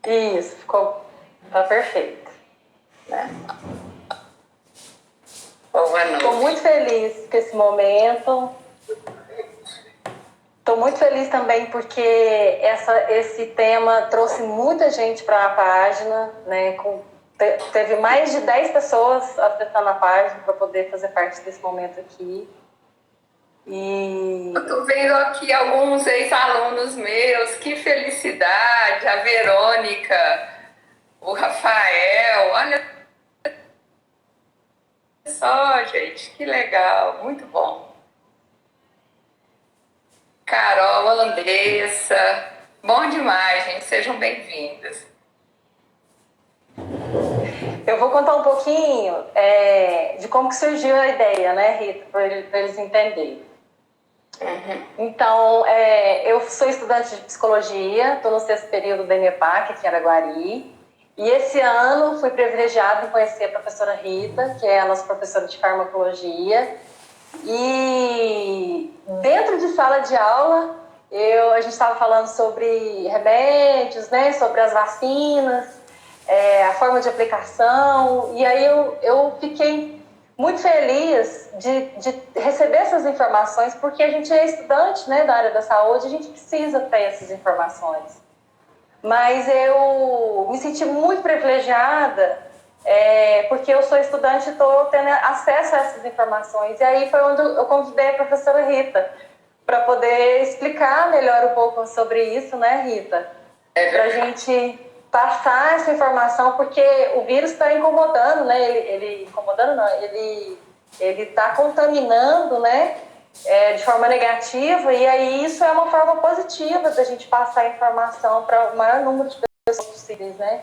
Isso, tá perfeito. Né? Boa noite. Estou muito feliz com esse momento. Estou muito feliz também porque esse tema trouxe muita gente para a página, né? Teve mais de 10 pessoas acessando a página para poder fazer parte desse momento aqui. Eu estou vendo aqui alguns ex-alunos meus, que felicidade, a Verônica, o Rafael, olha só, gente, que legal, muito bom. Carol, Andressa, bom demais, gente, sejam bem-vindas. Eu vou contar um pouquinho de como que surgiu a ideia, né, Rita, para eles entenderem. Então, eu sou estudante de psicologia, estou no 6º período da EMEPAC aqui em Araguari, e esse ano fui privilegiada em conhecer a professora Rita, que é a nossa professora de farmacologia, e dentro de sala de aula, a gente estava falando sobre remédios, né, sobre as vacinas, a forma de aplicação, e aí eu fiquei muito feliz de receber essas informações, porque a gente é estudante, né, da área da saúde, a gente precisa ter essas informações. Mas eu me senti muito privilegiada, porque eu sou estudante e estou tendo acesso a essas informações. E aí foi onde eu convidei a professora Rita para poder explicar melhor um pouco sobre isso, né, Rita? Para a gente passar essa informação, porque o vírus está incomodando, né? Ele está contaminando, né? De forma negativa, e aí isso é uma forma positiva da gente passar a informação para o maior número de pessoas possíveis, né?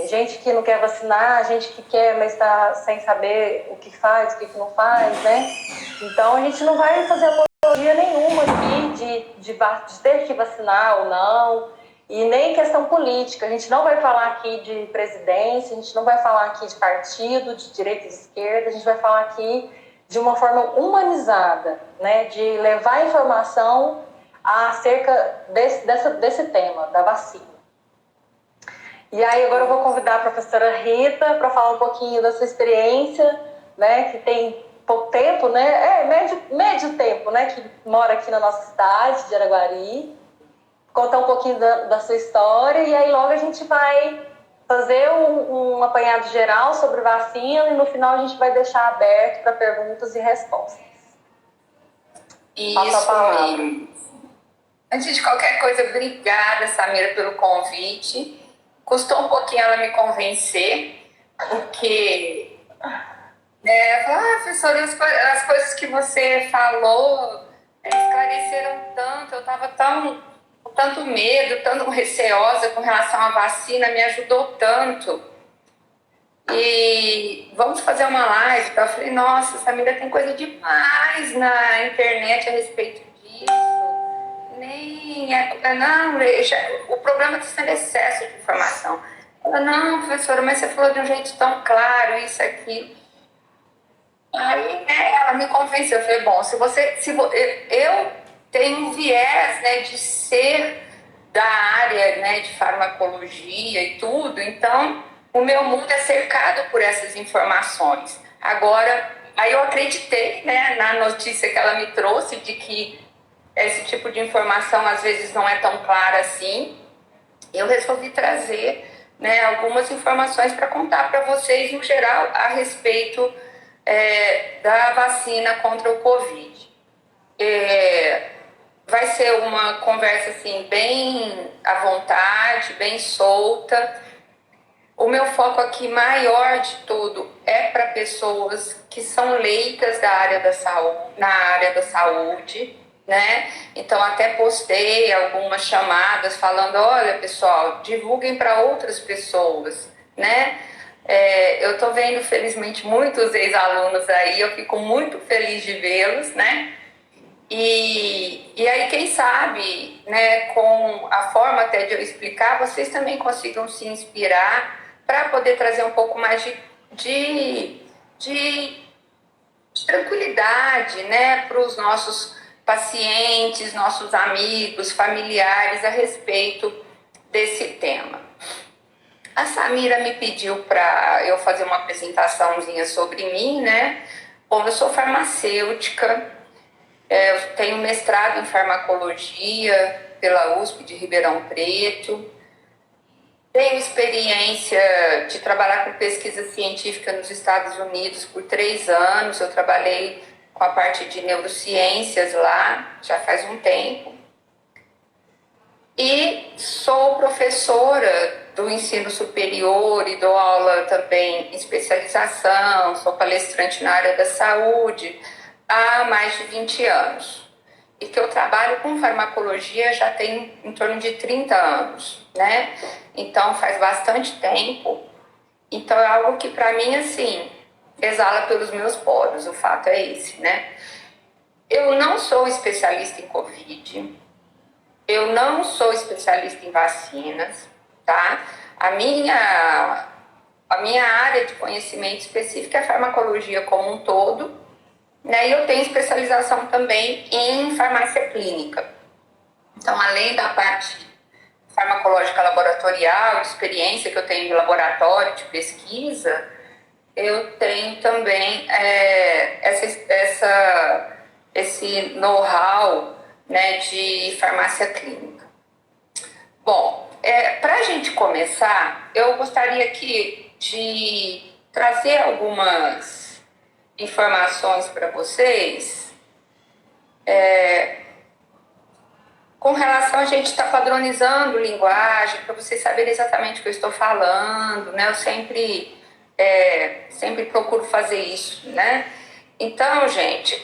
Gente que não quer vacinar, gente que quer, mas está sem saber o que faz, o que não faz, né? Então a gente não vai fazer apologia nenhuma aqui de ter que vacinar ou não, e nem questão política. A gente não vai falar aqui de presidência, a gente não vai falar aqui de partido, de direita e de esquerda, a gente vai falar aqui de uma forma humanizada, né, de levar informação acerca desse tema, da vacina. E aí agora eu vou convidar a professora Rita para falar um pouquinho da sua experiência, né, que tem pouco tempo, né, médio tempo, né, que mora aqui na nossa cidade de Araguari, contar um pouquinho da sua história, e aí logo a gente vai fazer um apanhado geral sobre vacina, e no final a gente vai deixar aberto para perguntas e respostas. Isso mesmo. Antes de qualquer coisa, obrigada, Samira, pelo convite. Custou um pouquinho ela me convencer, porque professora, as coisas que você falou esclareceram tanto, eu estava com tanto medo, tão receosa com relação à vacina, me ajudou tanto. E vamos fazer uma live. Eu falei, nossa, Samira, tem coisa demais na internet a respeito disso. O programa está sendo excesso de informação. Ela, não, professora, mas você falou de um jeito tão claro, isso aqui. Aí, ela me convenceu. Eu falei, bom, eu tenho um viés, né, de ser da área, né, de farmacologia e tudo, então o meu mundo é cercado por essas informações. Agora, aí eu acreditei, né, na notícia que ela me trouxe de que esse tipo de informação às vezes não é tão clara assim. Eu resolvi trazer, né, algumas informações para contar para vocês, no geral, a respeito da vacina contra o Covid. Vai ser uma conversa assim, bem à vontade, bem solta. O meu foco aqui, maior de tudo, é para pessoas que são leigas na área da saúde, né? Então, até postei algumas chamadas falando, olha, pessoal, divulguem para outras pessoas, né? Eu estou vendo, felizmente, muitos ex-alunos aí, eu fico muito feliz de vê-los, né? E aí, quem sabe, né, com a forma até de eu explicar, vocês também consigam se inspirar para poder trazer um pouco mais de tranquilidade, né, para os nossos pacientes, nossos amigos, familiares a respeito desse tema. Samira me pediu para eu fazer uma apresentaçãozinha sobre mim, né? Bom, eu sou farmacêutica, eu tenho mestrado em farmacologia pela USP de Ribeirão Preto, tenho experiência de trabalhar com pesquisa científica nos Estados Unidos por 3 anos, eu trabalhei com a parte de neurociências lá, já faz um tempo. E sou professora do ensino superior e dou aula também em especialização, sou palestrante na área da saúde há mais de 20 anos. E que eu trabalho com farmacologia já tem em torno de 30 anos, né? Então faz bastante tempo. Então é algo que para mim, assim, exala pelos meus poros, o fato é esse, né? Eu não sou especialista em Covid, eu não sou especialista em vacinas, tá? A minha área de conhecimento específica é a farmacologia como um todo, né? E eu tenho especialização também em farmácia clínica. Então, além da parte farmacológica laboratorial, de experiência que eu tenho de laboratório, de pesquisa, eu tenho também esse know-how, né, de farmácia clínica. Bom, para a gente começar, eu gostaria aqui de trazer algumas informações para vocês. Com relação a gente estar padronizando linguagem, para vocês saberem exatamente o que eu estou falando, né? Eu sempre procuro fazer isso, né? Então, gente,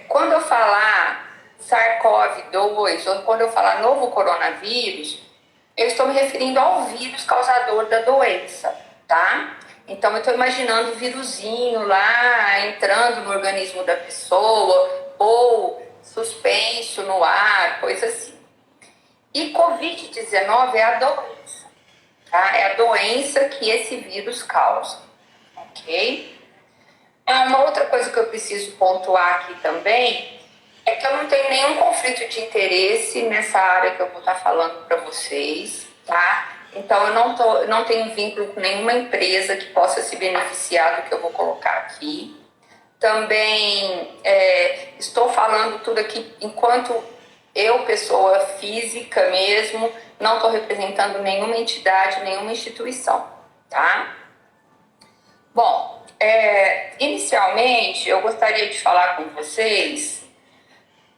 quando eu falar SARS-CoV-2 ou quando eu falar novo coronavírus, eu estou me referindo ao vírus causador da doença, tá? Então, eu estou imaginando o vírusinho lá entrando no organismo da pessoa ou suspenso no ar, coisa assim. E Covid-19 é a doença, tá? É a doença que esse vírus causa, ok? Uma outra coisa que eu preciso pontuar aqui também é que eu não tenho nenhum conflito de interesse nessa área que eu vou estar falando para vocês, tá? Então, eu não tenho vínculo com nenhuma empresa que possa se beneficiar do que eu vou colocar aqui. Também estou falando tudo aqui enquanto eu, pessoa física mesmo, não estou representando nenhuma entidade, nenhuma instituição, tá? Bom, inicialmente eu gostaria de falar com vocês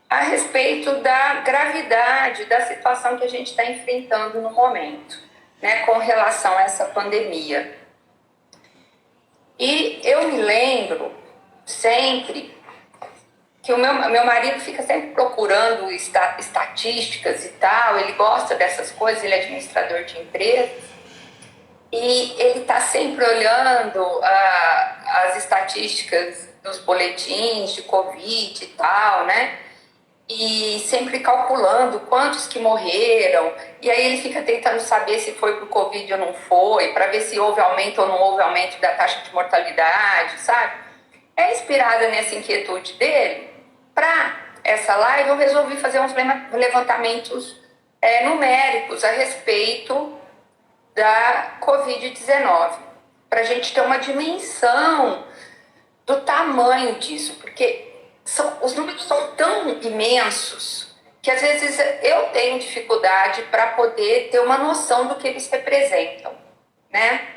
a respeito da gravidade da situação que a gente está enfrentando no momento, né, com relação a essa pandemia. E eu me lembro sempre que o meu marido fica sempre procurando estatísticas e tal, ele gosta dessas coisas, ele é administrador de empresas, e ele está sempre olhando as estatísticas dos boletins de Covid e tal, né? E sempre calculando quantos que morreram, e aí ele fica tentando saber se foi pro Covid ou não foi, para ver se houve aumento ou não houve aumento da taxa de mortalidade, sabe? Inspirada nessa inquietude dele, para essa live eu resolvi fazer uns levantamentos numéricos a respeito da Covid-19, para a gente ter uma dimensão do tamanho disso, porque os números são tão imensos que às vezes eu tenho dificuldade para poder ter uma noção do que eles representam, né?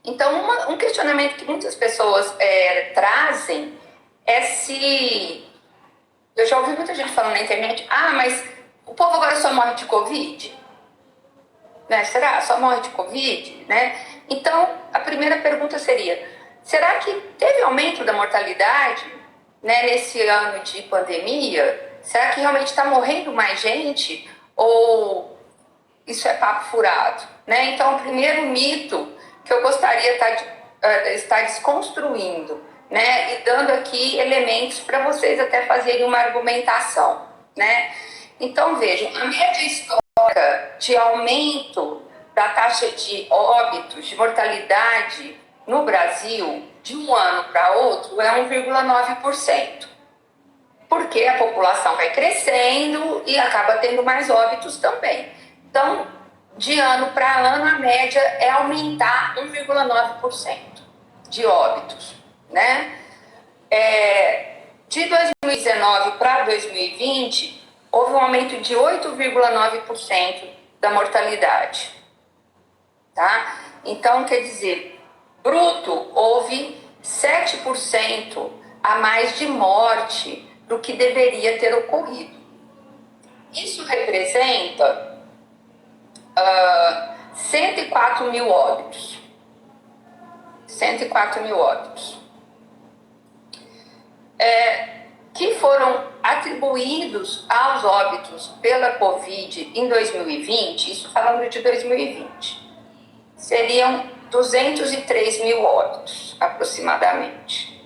Então, um questionamento que muitas pessoas trazem é se... Eu já ouvi muita gente falando na internet, mas o povo agora só morre de Covid? Né? Será? Só morre de Covid? Né? Então, a primeira pergunta seria, será que teve aumento da mortalidade, né, nesse ano de pandemia? Será que realmente está morrendo mais gente? Ou isso é papo furado? Né? Então, o primeiro mito que eu gostaria de estar desconstruindo, né, e dando aqui elementos para vocês até fazerem uma argumentação, né? Então, vejam, a média histórica de aumento da taxa de óbitos, de mortalidade no Brasil, de um ano para outro, é 1,9%. Porque a população vai crescendo e acaba tendo mais óbitos também. Então, de ano para ano, a média é aumentar 1,9% de óbitos, né? De 2019 para 2020, houve um aumento de 8,9% da mortalidade, tá? Então, quer dizer, bruto, houve 7% a mais de morte do que deveria ter ocorrido. Isso representa 104 mil óbitos. 104 mil óbitos. Que foram atribuídos aos óbitos pela Covid em 2020, isso falando de 2020, seriam 203 mil óbitos, aproximadamente.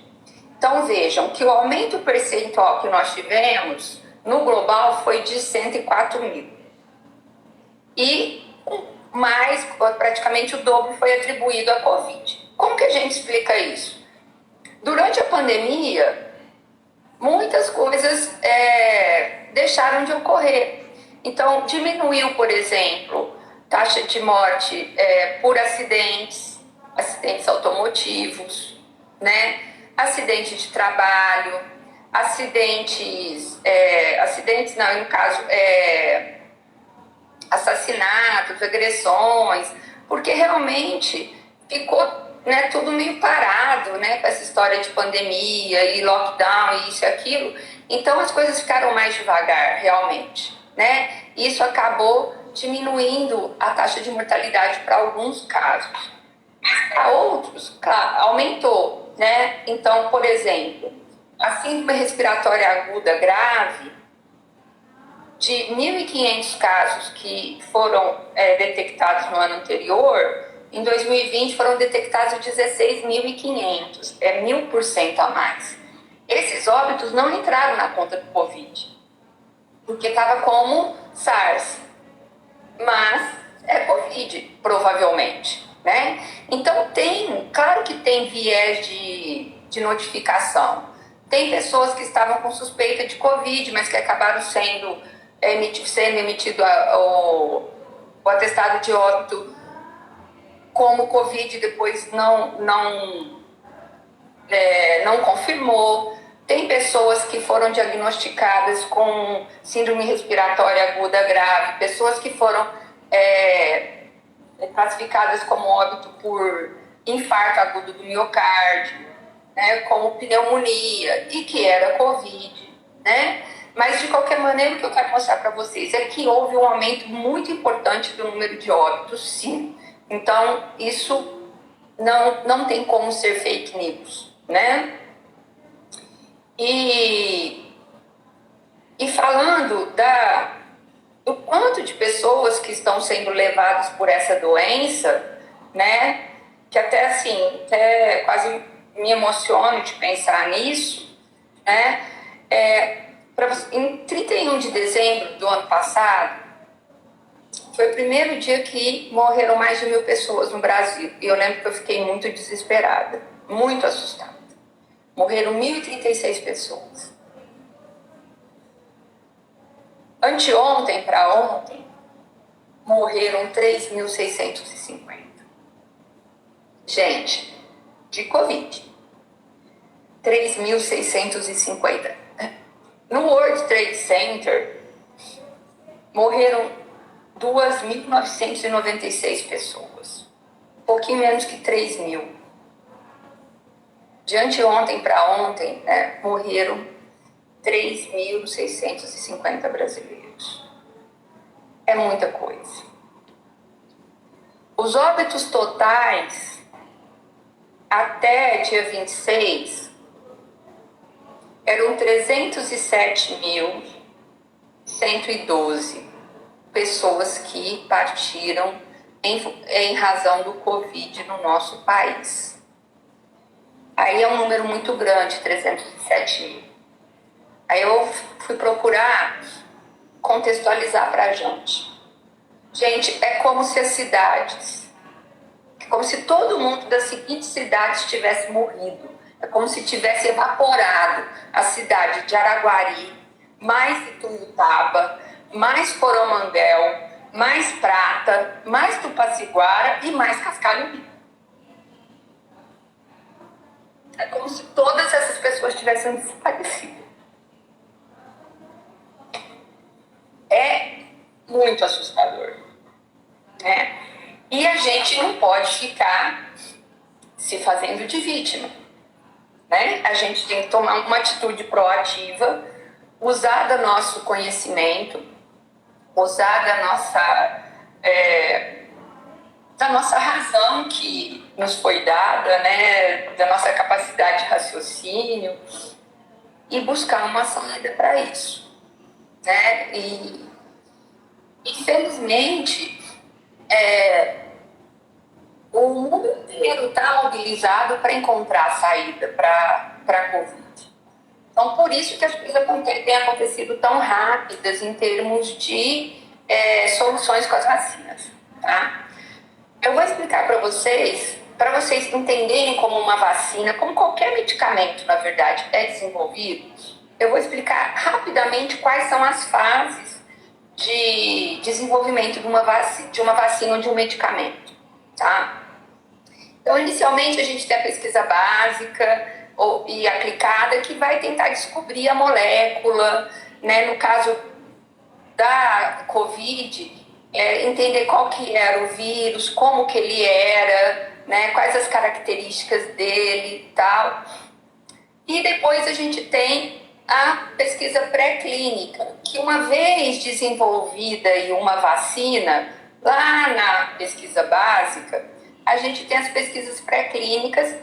Então, vejam que o aumento percentual que nós tivemos no global foi de 104 mil. E mais, praticamente o dobro foi atribuído à Covid. Como que a gente explica isso? Durante a pandemia, muitas coisas deixaram de ocorrer. Então, diminuiu, por exemplo, taxa de morte por acidentes automotivos, né? Acidente de trabalho, assassinatos, agressões, porque realmente ficou, né, tudo meio parado, né, com essa história de pandemia e lockdown e isso e aquilo. Então as coisas ficaram mais devagar, realmente, né? Isso acabou diminuindo a taxa de mortalidade para alguns casos. Para outros, claro, aumentou, né? Então, por exemplo, a síndrome respiratória aguda grave, de 1.500 casos que foram detectados no ano anterior, em 2020 foram detectados 16.500, 1.000% a mais. Esses óbitos não entraram na conta do Covid, porque estava como SARS, mas é Covid, provavelmente, né? Então claro que tem viés de notificação. Tem pessoas que estavam com suspeita de Covid, mas que acabaram sendo emitido o atestado de óbito como Covid, depois não confirmou. Tem pessoas que foram diagnosticadas com síndrome respiratória aguda grave, pessoas que foram classificadas como óbito por infarto agudo do miocárdio, né, como pneumonia, e que era Covid, né? Mas, de qualquer maneira, o que eu quero mostrar para vocês é que houve um aumento muito importante do número de óbitos, sim. Então, isso não tem como ser fake news, né? E falando do quanto de pessoas que estão sendo levadas por essa doença, né? Que até assim, quase me emociono de pensar nisso, né? Em 31 de dezembro do ano passado, foi o primeiro dia que morreram mais de 1.000 pessoas no Brasil. E eu lembro que eu fiquei muito desesperada, muito assustada. Morreram 1.036 pessoas. Anteontem para ontem, morreram 3.650. Gente, de Covid. 3.650. No World Trade Center, morreram 2.996 pessoas. Um pouquinho menos que 3.000. De anteontem para ontem, né, morreram 3.650 brasileiros. É muita coisa. Os óbitos totais, até dia 26, eram 307.112 pessoas que partiram em razão do Covid no nosso país. Aí é um número muito grande, 307 mil. Aí eu fui procurar contextualizar para a gente. Gente, é como se as cidades, como se todo mundo das seguintes cidades tivesse morrido. É como se tivesse evaporado a cidade de Araguari, mais Ituiutaba, mais Coromandel, mais prata, mais tupaciguara e mais cascalho. É como se todas essas pessoas tivessem desaparecido. É muito assustador, né? E a gente não pode ficar se fazendo de vítima, né? A gente tem que tomar uma atitude proativa, usar do nosso conhecimento, usar da nossa razão que nos foi dada, né? Da nossa capacidade de raciocínio e buscar uma saída para isso, né? E infelizmente o mundo inteiro está mobilizado para encontrar a saída para a Covid. Então, por isso que as coisas têm acontecido tão rápidas em termos de soluções com as vacinas, tá? Eu vou explicar para vocês entenderem como uma vacina, como qualquer medicamento, na verdade, é desenvolvido. Eu vou explicar rapidamente quais são as fases de desenvolvimento de uma vacina ou de um medicamento, tá? Então, inicialmente, a gente tem a pesquisa básica e aplicada, que vai tentar descobrir a molécula, né? No caso da Covid, entender qual que era o vírus, como que ele era, né? Quais as características dele e tal. E depois a gente tem a pesquisa pré-clínica, que uma vez desenvolvida em uma vacina, lá na pesquisa básica, a gente tem as pesquisas pré-clínicas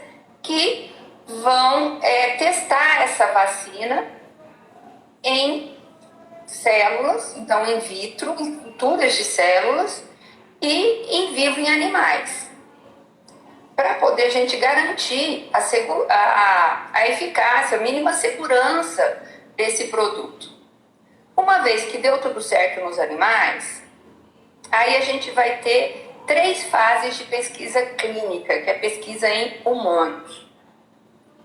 que vão testar essa vacina em células, então in vitro, em culturas de células, e em vivo em animais, para poder a gente garantir a eficácia, a mínima segurança desse produto. Uma vez que deu tudo certo nos animais, aí a gente vai ter 3 fases de pesquisa clínica, que é pesquisa em humanos.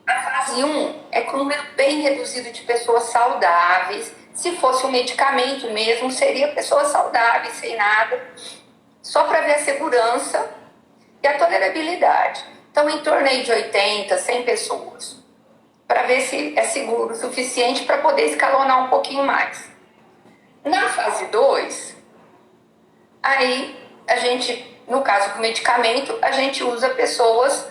A fase 1 é com um número bem reduzido de pessoas saudáveis. Se fosse um medicamento mesmo, seria pessoas saudáveis, sem nada, só para ver a segurança e a tolerabilidade. Então, em torno aí de 80, 100 pessoas, para ver se é seguro o suficiente para poder escalonar um pouquinho mais. Na fase 2, aí a gente, no caso do medicamento, a gente usa pessoas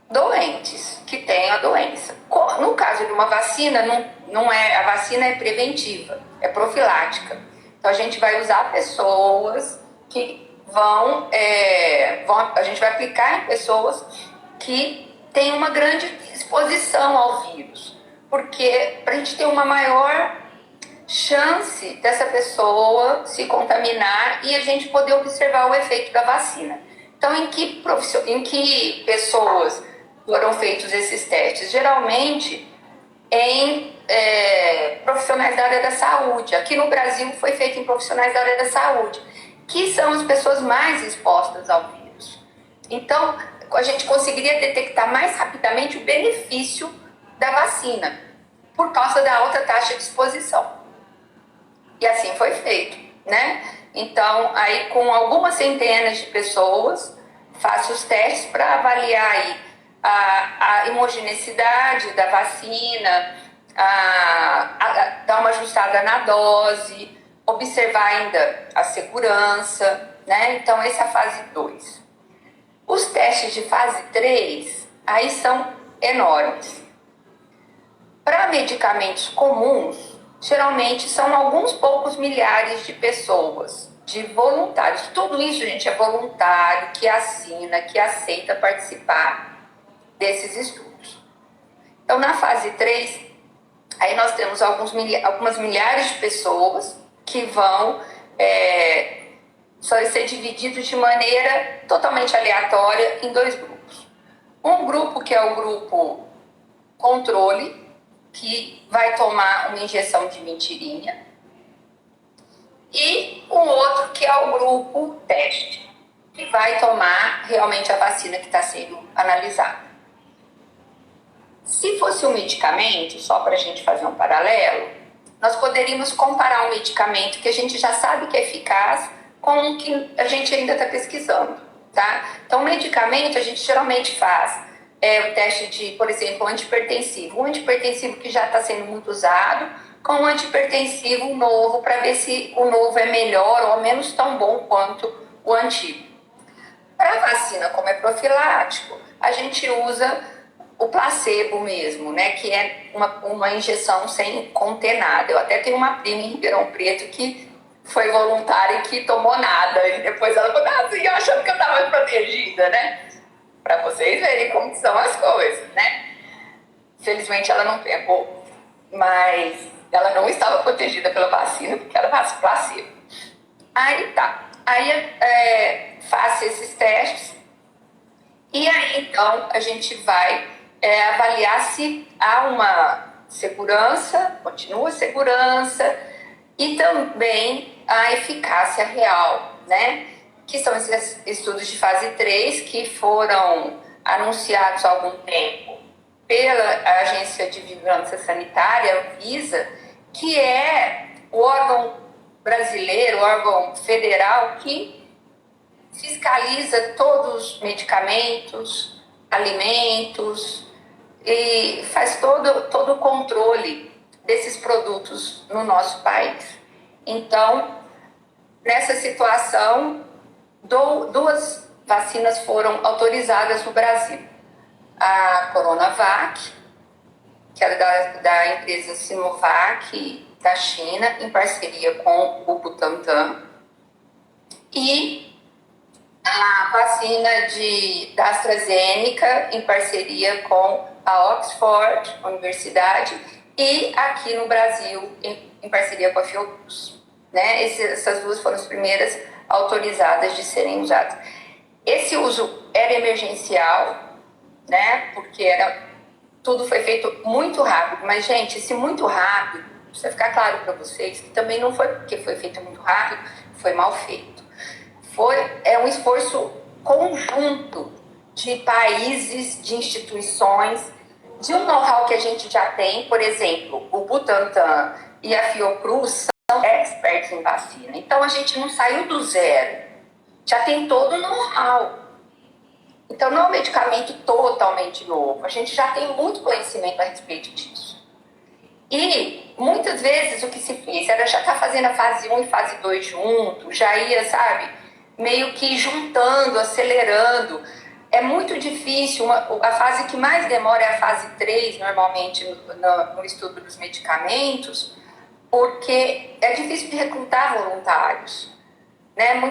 doentes, que têm a doença. No caso de uma vacina, a vacina é preventiva, é profilática. Então, a gente vai usar pessoas que a gente vai aplicar em pessoas que têm uma grande exposição ao vírus, porque para a gente ter uma maior chance dessa pessoa se contaminar e a gente poder observar o efeito da vacina. Então, em que pessoas foram feitos esses testes? Geralmente em profissionais da área da saúde. Aqui no Brasil foi feito em profissionais da área da saúde, que são as pessoas mais expostas ao vírus. Então, a gente conseguiria detectar mais rapidamente o benefício da vacina, por causa da alta taxa de exposição. E assim foi feito, né? Então, aí com algumas centenas de pessoas, faço os testes para avaliar aí a imunogenicidade da vacina, dar uma ajustada na dose, observar ainda a segurança, né? Então, essa é a fase 2. Os testes de fase 3, aí são enormes. Para medicamentos comuns, geralmente são alguns poucos milhares de pessoas, de voluntários. Tudo isso, gente, é voluntário, que assina, que aceita participar desses estudos. Então, na fase 3, aí nós temos algumas milhares de pessoas que vão ser divididos de maneira totalmente aleatória em 2 grupos. Um grupo que é o grupo controle, que vai tomar uma injeção de mentirinha, e um outro que é o grupo teste, que vai tomar realmente a vacina que está sendo analisada. Se fosse um medicamento, só para a gente fazer um paralelo, nós poderíamos comparar um medicamento que a gente já sabe que é eficaz com o que a gente ainda está pesquisando, tá? Então, medicamento, a gente geralmente faz o teste de, por exemplo, antihipertensivo. Um antihipertensivo que já está sendo muito usado, com um antihipertensivo novo, para ver se o novo é melhor ou menos tão bom quanto o antigo. Para a vacina, como é profilático, a gente usa o placebo mesmo, né? Que é uma injeção sem conter nada. Eu até tenho uma prima em Ribeirão Preto que foi voluntária e que tomou nada. E depois ela falou assim, achando que eu estava protegida, né? Para vocês verem como são as coisas, né? Felizmente ela não pegou, mas ela não estava protegida pela vacina porque era placebo. Aí tá. Aí faço esses testes e aí então a gente vai avaliar se há uma segurança, continua segurança e também a eficácia real, né? Que são esses estudos de fase 3 que foram anunciados há algum tempo pela Agência de Vigilância Sanitária, Anvisa, que é o órgão brasileiro, o órgão federal que fiscaliza todos os medicamentos, alimentos e faz todo o controle desses produtos no nosso país. Então, nessa situação, duas vacinas foram autorizadas no Brasil. A Coronavac, que era da empresa Sinovac, da China, em parceria com o Butantan, e a vacina da AstraZeneca, em parceria com a Oxford Universidade, e aqui no Brasil, em parceria com a Fiocruz. Né? Essas duas foram as primeiras autorizadas de serem usadas. Esse uso era emergencial, né? Porque tudo foi feito muito rápido, mas, gente, esse muito rápido, precisa ficar claro para vocês que também não foi porque foi feito muito rápido, foi mal feito. É um esforço conjunto de países, de instituições, de um know-how que a gente já tem. Por exemplo, o Butantan e a Fiocruz são experts em vacina. Então, a gente não saiu do zero. Já tem todo o know-how. Então, não é um medicamento totalmente novo. A gente já tem muito conhecimento a respeito disso. E, muitas vezes, o que se fez era já estar fazendo a fase 1 e fase 2 junto, já ia, sabe, meio que juntando, acelerando. É muito difícil. A fase que mais demora é a fase 3, normalmente, no estudo dos medicamentos, porque é difícil de recrutar voluntários. Né?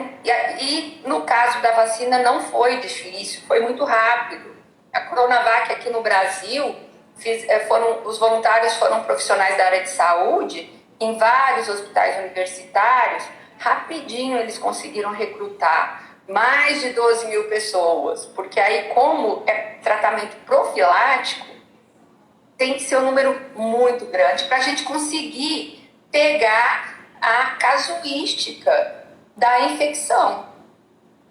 E no caso da vacina não foi difícil, foi muito rápido. A Coronavac aqui no Brasil, os voluntários foram profissionais da área de saúde em vários hospitais universitários. Rapidinho eles conseguiram recrutar mais de 12 mil pessoas, porque aí, como é tratamento profilático, tem que ser um número muito grande para a gente conseguir pegar a casuística da infecção,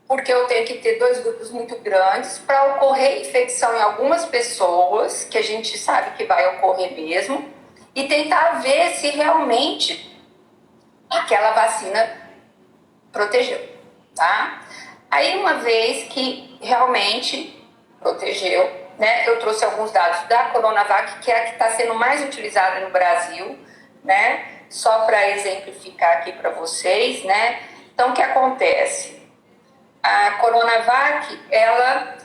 porque eu tenho que ter 2 grupos muito grandes para ocorrer infecção em algumas pessoas, que a gente sabe que vai ocorrer mesmo, e tentar ver se realmente aquela vacina protegeu, tá? Aí, uma vez que realmente protegeu, né, eu trouxe alguns dados da Coronavac, que é a que está sendo mais utilizada no Brasil, né, só para exemplificar aqui para vocês, né. Então, o que acontece? A Coronavac, ela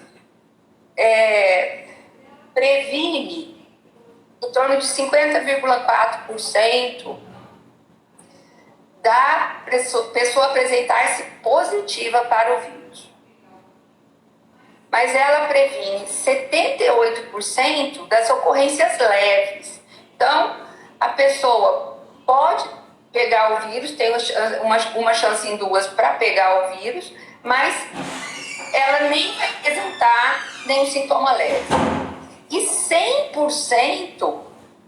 previne em torno de 50,4% da pessoa apresentar-se positiva para o vírus. Mas ela previne 78% das ocorrências leves. Então, a pessoa pode pegar o vírus, tem uma chance em 2 para pegar o vírus, mas ela nem vai apresentar nenhum sintoma leve. E 100%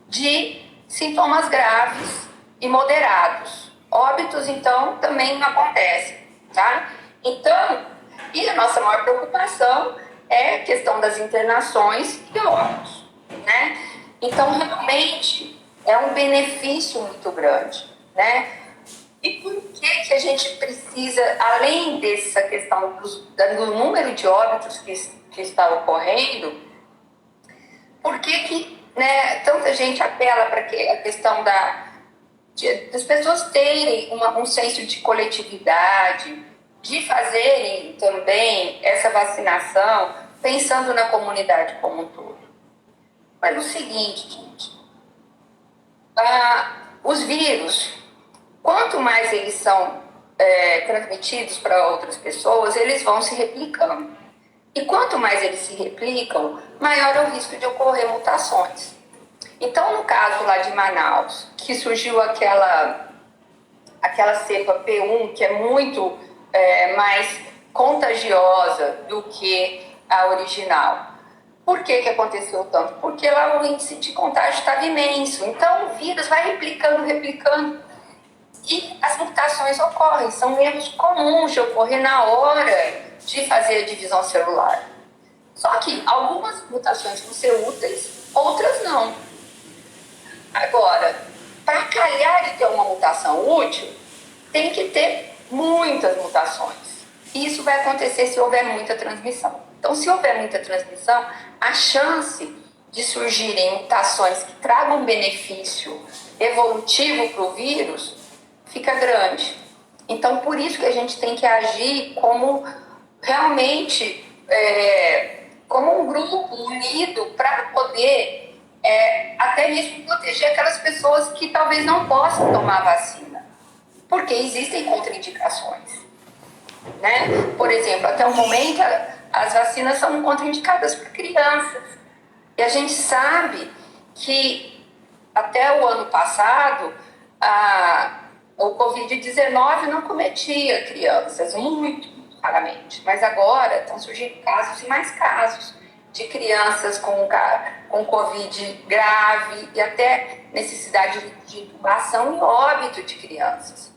de sintomas graves e moderados. Óbitos, então, também não acontecem, tá? Então, e a nossa maior preocupação é a questão das internações e óbitos, né? Então, realmente, é um benefício muito grande, né? E por que a gente precisa, além dessa questão do número de óbitos que está ocorrendo, por que né, tanta gente apela para a questão das pessoas terem um senso de coletividade, de fazerem também essa vacinação pensando na comunidade como um todo? Mas o seguinte, gente, os vírus, quanto mais eles são transmitidos para outras pessoas, eles vão se replicando. E quanto mais eles se replicam, maior é o risco de ocorrer mutações. Então, no caso lá de Manaus, que surgiu aquela cepa P1, que é muito mais contagiosa do que a original. Por que aconteceu tanto? Porque lá o índice de contágio estava imenso. Então, o vírus vai replicando. E as mutações ocorrem. São erros comuns de ocorrer na hora de fazer a divisão celular. Só que algumas mutações vão ser úteis, outras não. Agora, para calhar de ter uma mutação útil, tem que ter muitas mutações. E isso vai acontecer se houver muita transmissão. Então, se houver muita transmissão, a chance de surgirem mutações que tragam benefício evolutivo para o vírus fica grande. Então, por isso que a gente tem que agir como realmente como um grupo unido para poder até mesmo proteger aquelas pessoas que talvez não possam tomar vacina, porque existem contraindicações, né? Por exemplo, até o momento as vacinas são contraindicadas para crianças, e a gente sabe que até o ano passado o Covid-19 não cometia crianças, muito raramente, mas agora estão surgindo casos e mais casos de crianças com Covid grave e até necessidade de intubação e óbito de crianças.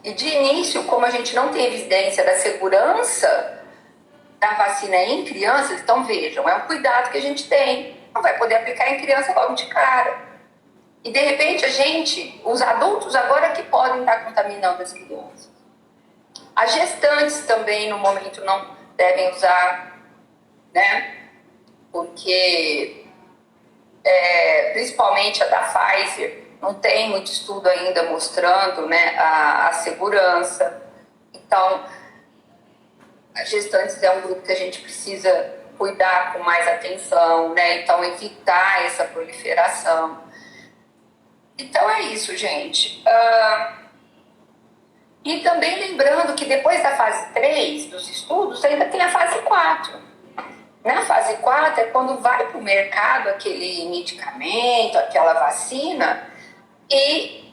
E de início, como a gente não tem evidência da segurança da vacina em crianças, então vejam, é um cuidado que a gente tem. Não vai poder aplicar em criança logo de cara. E de repente os adultos agora que podem estar contaminando as crianças. As gestantes também no momento não devem usar, né? Porque principalmente a da Pfizer não tem muito estudo ainda mostrando, né, a segurança. Então, as gestantes é um grupo que a gente precisa cuidar com mais atenção, né? Então, evitar essa proliferação. Então, é isso, gente. E também lembrando que depois da fase 3 dos estudos, ainda tem a fase 4. Na fase 4 é quando vai para o mercado aquele medicamento, aquela vacina, e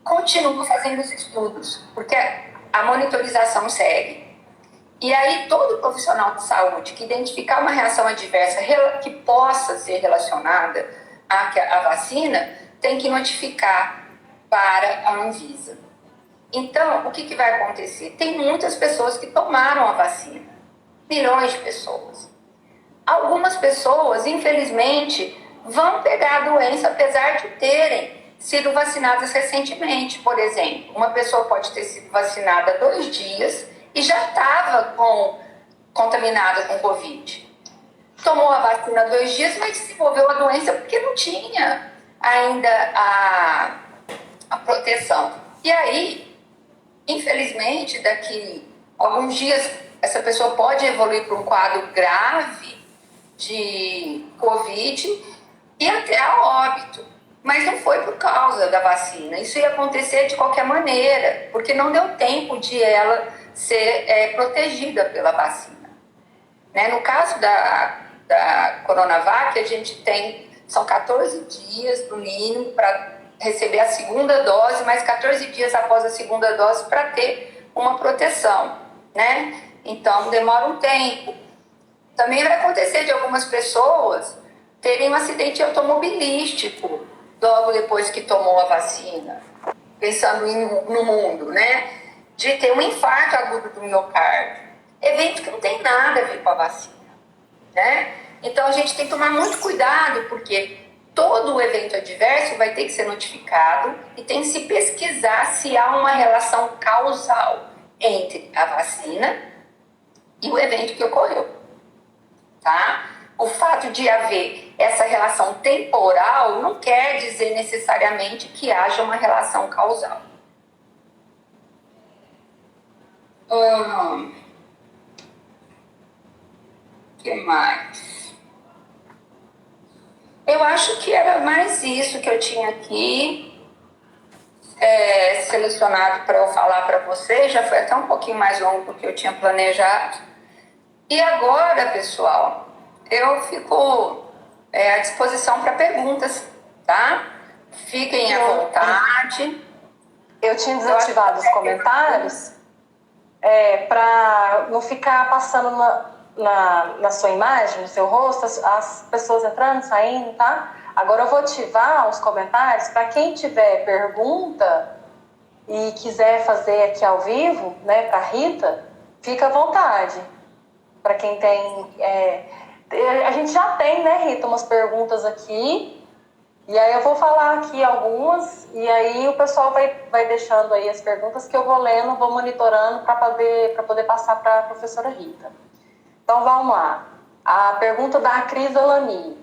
continua fazendo os estudos, porque a monitorização segue. E aí todo profissional de saúde que identificar uma reação adversa que possa ser relacionada à vacina, tem que notificar para a Anvisa. Então, o que vai acontecer? Tem muitas pessoas que tomaram a vacina, milhões de pessoas. Algumas pessoas, infelizmente, vão pegar a doença apesar de terem sido vacinadas recentemente. Por exemplo, uma pessoa pode ter sido vacinada há 2 dias e já estava contaminada com Covid. Tomou a vacina há 2 dias, mas desenvolveu a doença porque não tinha ainda a proteção. E aí, infelizmente, daqui a alguns dias, essa pessoa pode evoluir para um quadro grave de Covid e até a óbito. Mas não foi por causa da vacina. Isso ia acontecer de qualquer maneira, porque não deu tempo de ela ser protegida pela vacina. Né? No caso da Coronavac, a gente são 14 dias, no mínimo, para receber a segunda dose, mais 14 dias após a segunda dose para ter uma proteção, né? Então, demora um tempo. Também vai acontecer de algumas pessoas terem um acidente automobilístico logo depois que tomou a vacina, pensando no mundo, né? De ter um infarto agudo do miocárdio. Evento que não tem nada a ver com a vacina, né? Então, a gente tem que tomar muito cuidado, porque todo o evento adverso vai ter que ser notificado e tem que se pesquisar se há uma relação causal entre a vacina e o evento que ocorreu, tá? O fato de haver essa relação temporal não quer dizer necessariamente que haja uma relação causal. Que mais? Eu acho que era mais isso que eu tinha aqui selecionado para eu falar para vocês. Já foi até um pouquinho mais longo do que eu tinha planejado. E agora, pessoal, eu fico à disposição para perguntas, tá? Fiquem à vontade. Eu tinha desativado os comentários para não ficar passando na sua imagem, no seu rosto, as pessoas entrando, saindo, tá? Agora eu vou ativar os comentários para quem tiver pergunta e quiser fazer aqui ao vivo, né, para Rita, fica à vontade. Para quem tem... a gente já tem, né, Rita, umas perguntas aqui, e aí eu vou falar aqui algumas, e aí o pessoal vai deixando aí as perguntas que eu vou lendo, vou monitorando para poder passar para a professora Rita. Então vamos lá. A pergunta da Cris Alani.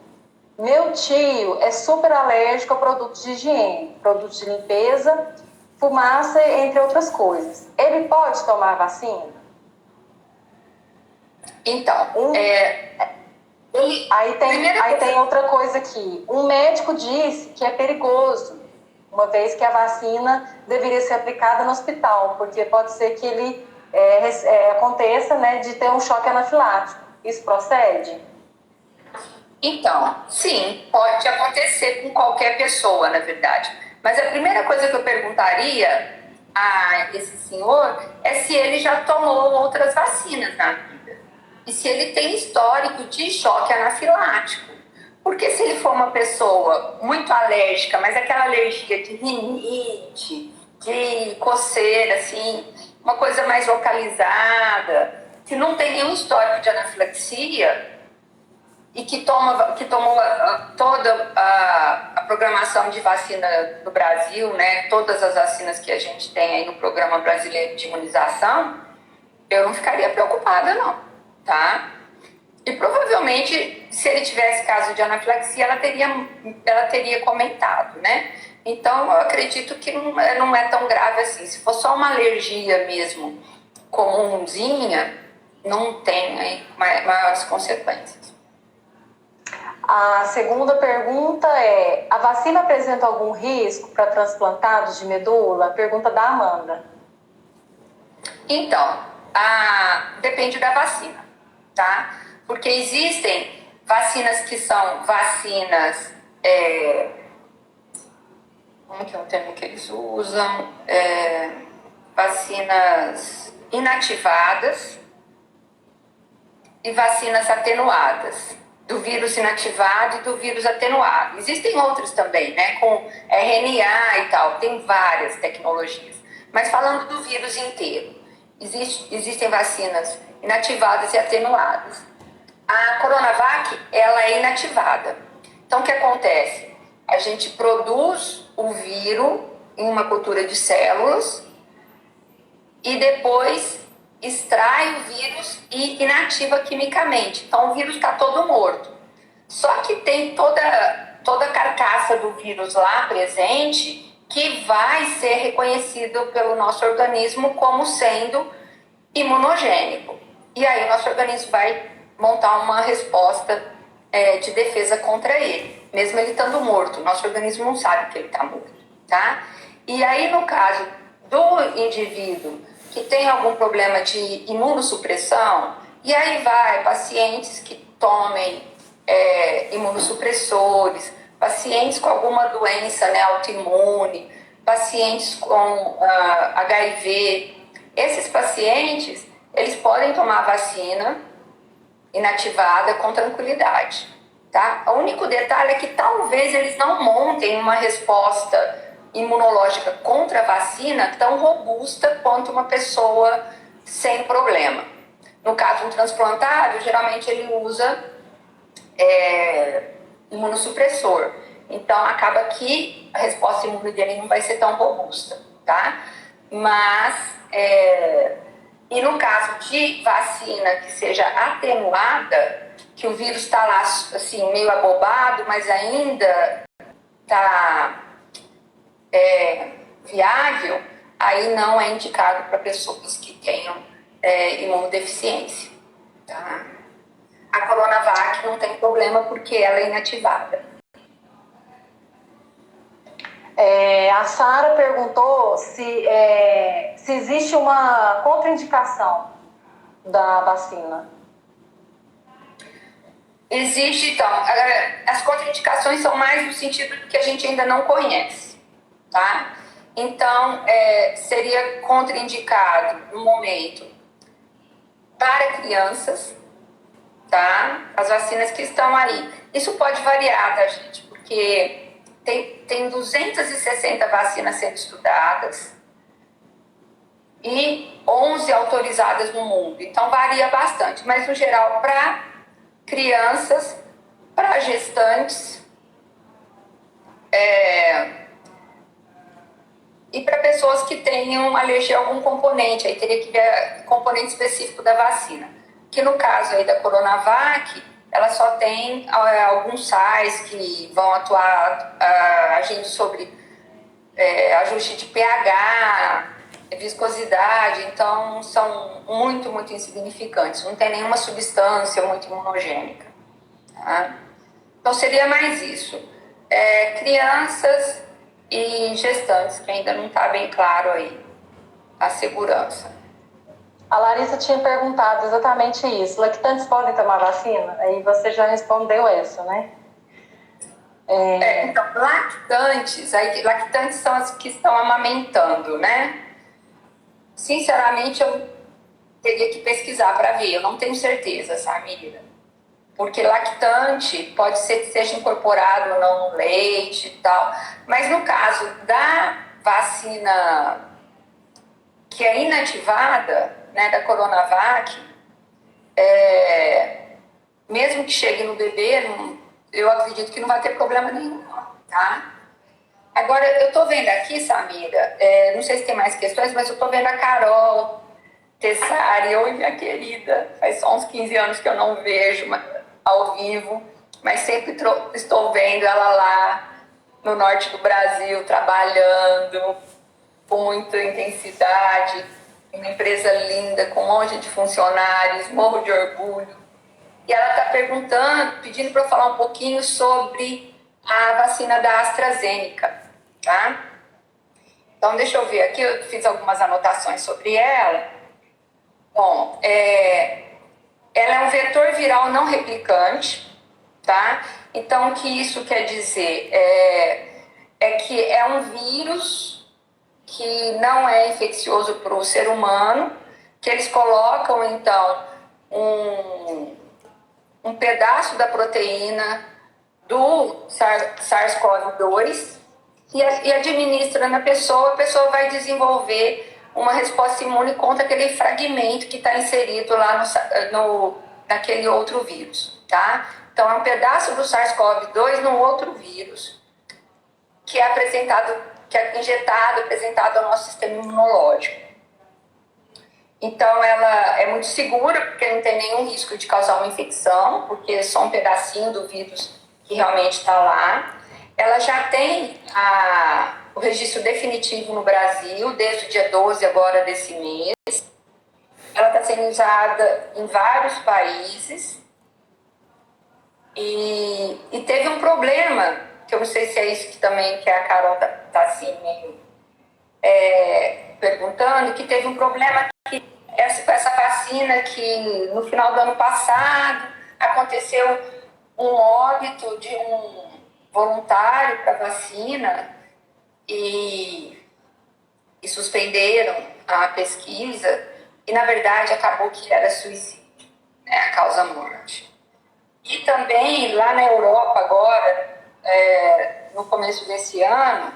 Meu tio é super alérgico a produtos de higiene, produtos de limpeza, fumaça, entre outras coisas. Ele pode tomar vacina? Então, Aí tem outra coisa aqui. Um médico disse que é perigoso, uma vez que a vacina deveria ser aplicada no hospital, porque pode ser que ele aconteça, né, de ter um choque anafilático. Isso procede? Então, sim, pode acontecer com qualquer pessoa, na verdade. Mas a primeira coisa que eu perguntaria a esse senhor é se ele já tomou outras vacinas na vida. E se ele tem histórico de choque anafilático. Porque se ele for uma pessoa muito alérgica, mas aquela alergia de rinite, de coceira, assim, uma coisa mais localizada, que não tem nenhum histórico de anafilaxia e que tomou toda a programação de vacina do Brasil, né, todas as vacinas que a gente tem aí no Programa Brasileiro de Imunização, eu não ficaria preocupada, não, tá? E provavelmente, se ele tivesse caso de anafilaxia, ela teria comentado, né? Então, eu acredito que não é tão grave assim. Se for só uma alergia mesmo, comunzinha, não tem aí maiores consequências. A segunda pergunta é: a vacina apresenta algum risco para transplantados de medula? Pergunta da Amanda. Então, depende da vacina, tá? Porque existem vacinas que são vacinas... como que é o termo que eles usam? Vacinas inativadas e vacinas atenuadas. Do vírus inativado e do vírus atenuado. Existem outros também, né? Com RNA e tal. Tem várias tecnologias. Mas falando do vírus inteiro, existem vacinas inativadas e atenuadas. A Coronavac, ela é inativada. Então, o que acontece? A gente produz o vírus em uma cultura de células e depois extrai o vírus e inativa quimicamente. Então, o vírus está todo morto. Só que tem toda a carcaça do vírus lá presente que vai ser reconhecido pelo nosso organismo como sendo imunogênico. E aí o nosso organismo vai montar uma resposta de defesa contra ele, mesmo ele estando morto. Nosso organismo não sabe que ele está morto, tá? E aí, no caso do indivíduo que tem algum problema de imunossupressão, e aí vai pacientes que tomem imunossupressores, pacientes com alguma doença, né, autoimune, pacientes com HIV. Esses pacientes, eles podem tomar vacina inativada com tranquilidade, tá? O único detalhe é que talvez eles não montem uma resposta imunológica contra a vacina tão robusta quanto uma pessoa sem problema. No caso, um transplantado, geralmente ele usa imunossupressor. Então, acaba que a resposta imune dele não vai ser tão robusta, tá? Mas, e no caso de vacina que seja atenuada, que o vírus está lá, assim, meio abobado, mas ainda está viável, aí não é indicado para pessoas que tenham imunodeficiência, tá? A Coronavac não tem problema porque ela é inativada. A Sara perguntou se existe uma contraindicação da vacina. Existe, então. As contraindicações são mais no sentido que a gente ainda não conhece, tá? Então, seria contraindicado no momento para crianças, tá? As vacinas que estão aí. Isso pode variar, tá, gente? Porque tem 260 vacinas sendo estudadas e 11 autorizadas no mundo. Então, varia bastante. Mas, no geral, para crianças, para gestantes e para pessoas que tenham alergia a algum componente. Aí teria que ver o componente específico da vacina. Que no caso aí da Coronavac, ela só tem alguns sais que vão atuar agindo sobre ajuste de pH, viscosidade, então são muito, muito insignificantes. Não tem nenhuma substância muito imunogênica. Tá? Então seria mais isso. Crianças e gestantes, que ainda não está bem claro aí a segurança. A Larissa tinha perguntado exatamente isso. Lactantes podem tomar vacina? Aí você já respondeu essa, né? Então, lactantes são as que estão amamentando, né? Sinceramente, eu teria que pesquisar para ver, eu não tenho certeza, Samira. Porque lactante pode ser que seja incorporado ou não no leite e tal. Mas no caso da vacina que é inativada, né, da Coronavac, mesmo que chegue no bebê, eu acredito que não vai ter problema nenhum, tá? Agora, eu estou vendo aqui, Samira, não sei se tem mais questões, mas eu estou vendo a Carol Tessari. Oi, minha querida, faz só uns 15 anos que eu não vejo ao vivo, mas sempre estou vendo ela lá no norte do Brasil, trabalhando com muita intensidade, uma empresa linda, com um monte de funcionários, morro de orgulho. E ela está pedindo para eu falar um pouquinho sobre a vacina da AstraZeneca, tá? Então, deixa eu ver aqui, eu fiz algumas anotações sobre ela. Bom, ela é um vetor viral não replicante, tá? Então, o que isso quer dizer? É que é um vírus que não é infeccioso para o ser humano, que eles colocam, então, um pedaço da proteína do SARS-CoV-2 e administra na pessoa, a pessoa vai desenvolver uma resposta imune contra aquele fragmento que está inserido lá naquele outro vírus, tá? Então, é um pedaço do SARS-CoV-2 no outro vírus que é apresentado ao nosso sistema imunológico. Então, ela é muito segura, porque não tem nenhum risco de causar uma infecção, porque é só um pedacinho do vírus que realmente está lá. Ela já tem o registro definitivo no Brasil, desde o dia 12 agora desse mês. Ela está sendo usada em vários países. E teve um problema, que eu não sei se é isso que também que a Carol está assim meio perguntando, que teve um problema que essa vacina que no final do ano passado aconteceu um óbito de um voluntário para a vacina e suspenderam a pesquisa e, na verdade, acabou que era suicídio, né, a causa-morte. E também, lá na Europa agora, no começo desse ano,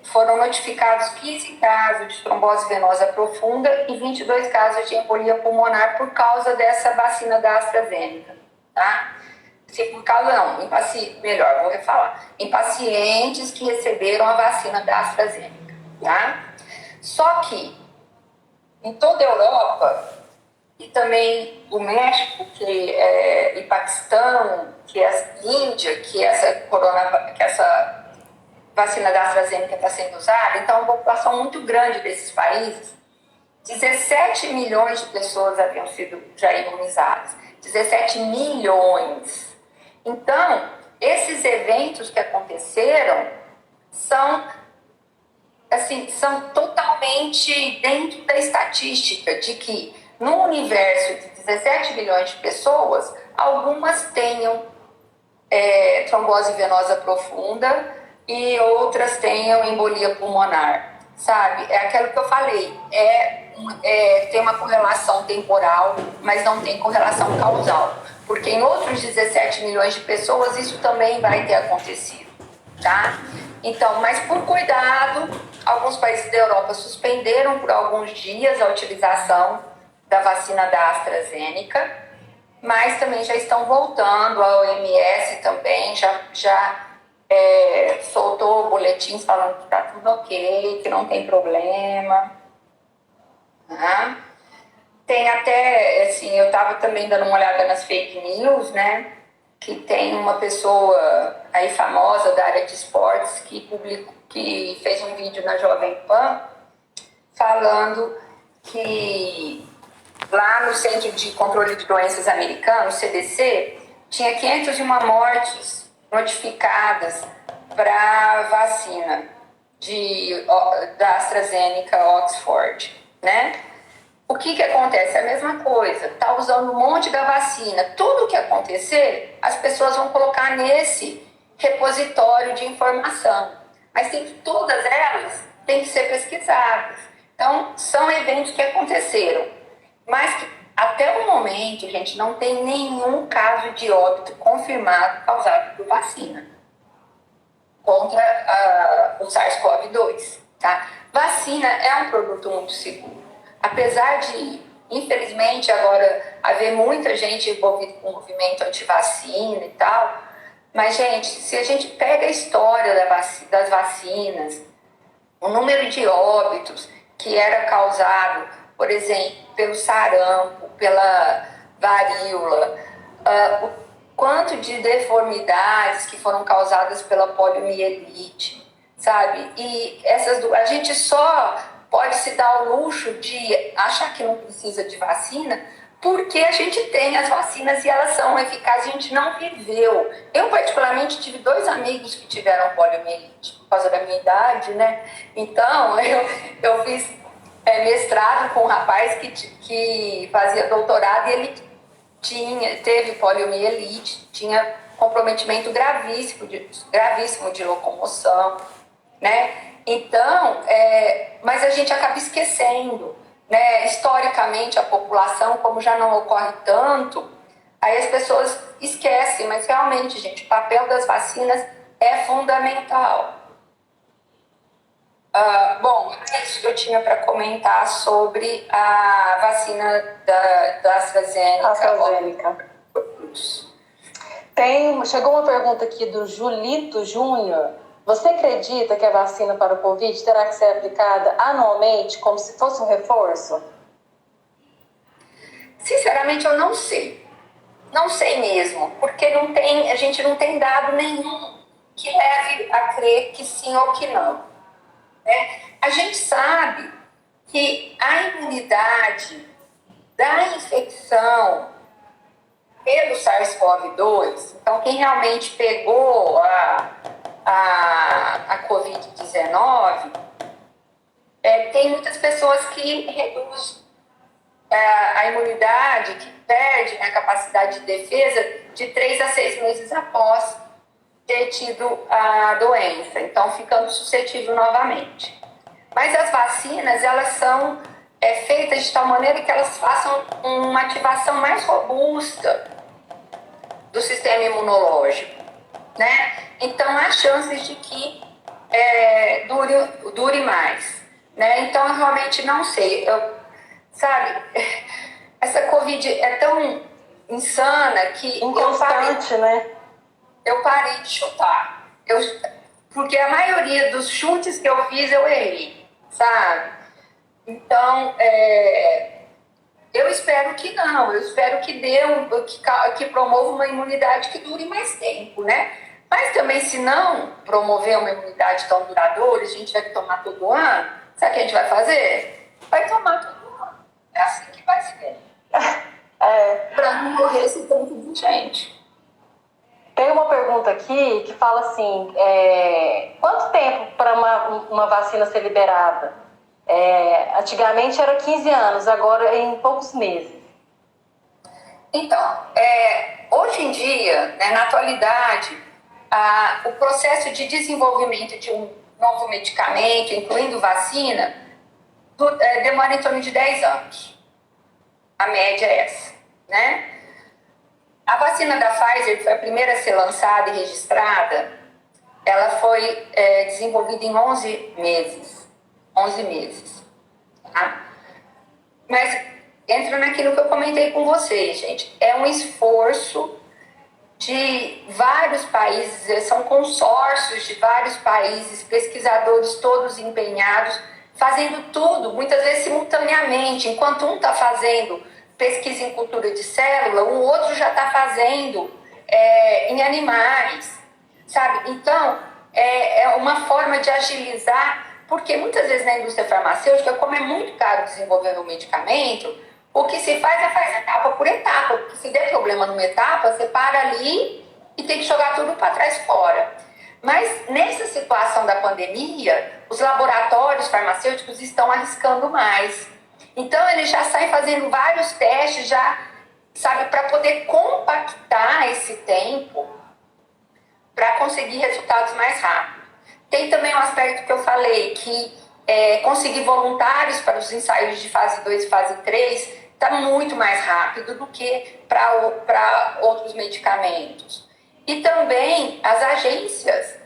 foram notificados 15 casos de trombose venosa profunda e 22 casos de embolia pulmonar por causa dessa vacina da AstraZeneca, tá? Se por causa não, melhor, vou refalar. Em pacientes que receberam a vacina da AstraZeneca, tá? Só que em toda a Europa e também o México, e Paquistão, que é a Índia, que essa vacina da AstraZeneca está sendo usada, então uma população muito grande desses países, 17 milhões de pessoas haviam sido já imunizadas. 17 milhões. Então, esses eventos que aconteceram são totalmente dentro da estatística de que no universo de 17 milhões de pessoas, algumas tenham trombose venosa profunda e outras tenham embolia pulmonar, sabe? É aquilo que eu falei, tem uma correlação temporal, mas não tem correlação causal, porque em outros 17 milhões de pessoas isso também vai ter acontecido, tá? Então, mas por cuidado, alguns países da Europa suspenderam por alguns dias a utilização da vacina da AstraZeneca, mas também já estão voltando, a OMS também já soltou boletins falando que está tudo ok, que não tem problema. Uhum. Tem até, assim, eu estava também dando uma olhada nas fake news, né? Que tem uma pessoa aí famosa da área de esportes que fez um vídeo na Jovem Pan falando que lá no Centro de Controle de Doenças americano, CDC, tinha 501 mortes notificadas para vacina da AstraZeneca Oxford, né? O que acontece? É a mesma coisa, tá usando um monte da vacina. Tudo que acontecer, as pessoas vão colocar nesse repositório de informação. Mas todas elas têm que ser pesquisadas. Então, são eventos que aconteceram. Mas que, até o momento, gente, não tem nenhum caso de óbito confirmado causado por vacina contra o SARS-CoV-2, tá? Vacina é um produto muito seguro. Apesar de, infelizmente, agora haver muita gente envolvida com o movimento antivacina e tal, mas, gente, se a gente pega a história das vacinas, o número de óbitos que era causado, por exemplo, pelo sarampo, pela varíola, o quanto de deformidades que foram causadas pela poliomielite, sabe? E a gente só pode se dar o luxo de achar que não precisa de vacina porque a gente tem as vacinas e elas são eficazes, a gente não viveu. Eu, particularmente, tive 2 amigos que tiveram poliomielite, por causa da minha idade, né? Então, eu fiz mestrado com um rapaz que fazia doutorado e ele teve poliomielite, tinha comprometimento gravíssimo de locomoção, né? Então, mas a gente acaba esquecendo, né? Historicamente, a população, como já não ocorre tanto, aí as pessoas esquecem, mas realmente, gente, o papel das vacinas é fundamental. Bom, é isso que eu tinha para comentar sobre a vacina da AstraZeneca. Chegou uma pergunta aqui do Julito Júnior. Você acredita que a vacina para o Covid terá que ser aplicada anualmente, como se fosse um reforço? Sinceramente, eu não sei. Não sei mesmo, porque a gente não tem dado nenhum que leve a crer que sim ou que não. A gente sabe que a imunidade da infecção pelo SARS-CoV-2, então quem realmente pegou a Covid-19, tem muitas pessoas que reduzem a imunidade, que perdem a capacidade de defesa de 3 a 6 meses após ter tido a doença, então ficando suscetível novamente. Mas as vacinas, elas são feitas de tal maneira que elas façam uma ativação mais robusta do sistema imunológico, né? Então, há chances de que dure mais, né? Então, eu realmente não sei. Sabe, essa Covid é tão insana que inconstante, né? Eu parei de chutar. Porque a maioria dos chutes que eu fiz, eu errei, sabe? Então, eu espero que não. Eu espero que que promova uma imunidade que dure mais tempo, né? Mas também, se não promover uma imunidade tão duradoura, a gente vai tomar todo ano, sabe o que a gente vai fazer? Vai tomar todo ano. É assim que vai ser. Para não morrer esse tanto de gente. Tem uma pergunta aqui que fala assim, quanto tempo para uma vacina ser liberada? Antigamente era 15 anos, agora é em poucos meses. Então, hoje em dia, né, na atualidade, o processo de desenvolvimento de um novo medicamento, incluindo vacina, demora em torno de 10 anos. A média é essa, né? A vacina da Pfizer, que foi a primeira a ser lançada e registrada, ela foi desenvolvida em 11 meses. 11 meses. Tá? Mas entra naquilo que eu comentei com vocês, gente. É um esforço de vários países, são consórcios de vários países, pesquisadores todos empenhados, fazendo tudo, muitas vezes simultaneamente. Enquanto um está fazendo pesquisa em cultura de célula, o outro já está fazendo em animais, sabe? Então, é uma forma de agilizar, porque muitas vezes na indústria farmacêutica, como é muito caro desenvolver um medicamento, o que se faz etapa por etapa, porque se der problema numa etapa, você para ali e tem que jogar tudo para trás fora. Mas nessa situação da pandemia, os laboratórios farmacêuticos estão arriscando mais. Então, eles já saem fazendo vários testes, já, sabe, para poder compactar esse tempo para conseguir resultados mais rápidos. Tem também um aspecto que eu falei, que conseguir voluntários para os ensaios de fase 2 e fase 3 está muito mais rápido do que para outros medicamentos. E também as agências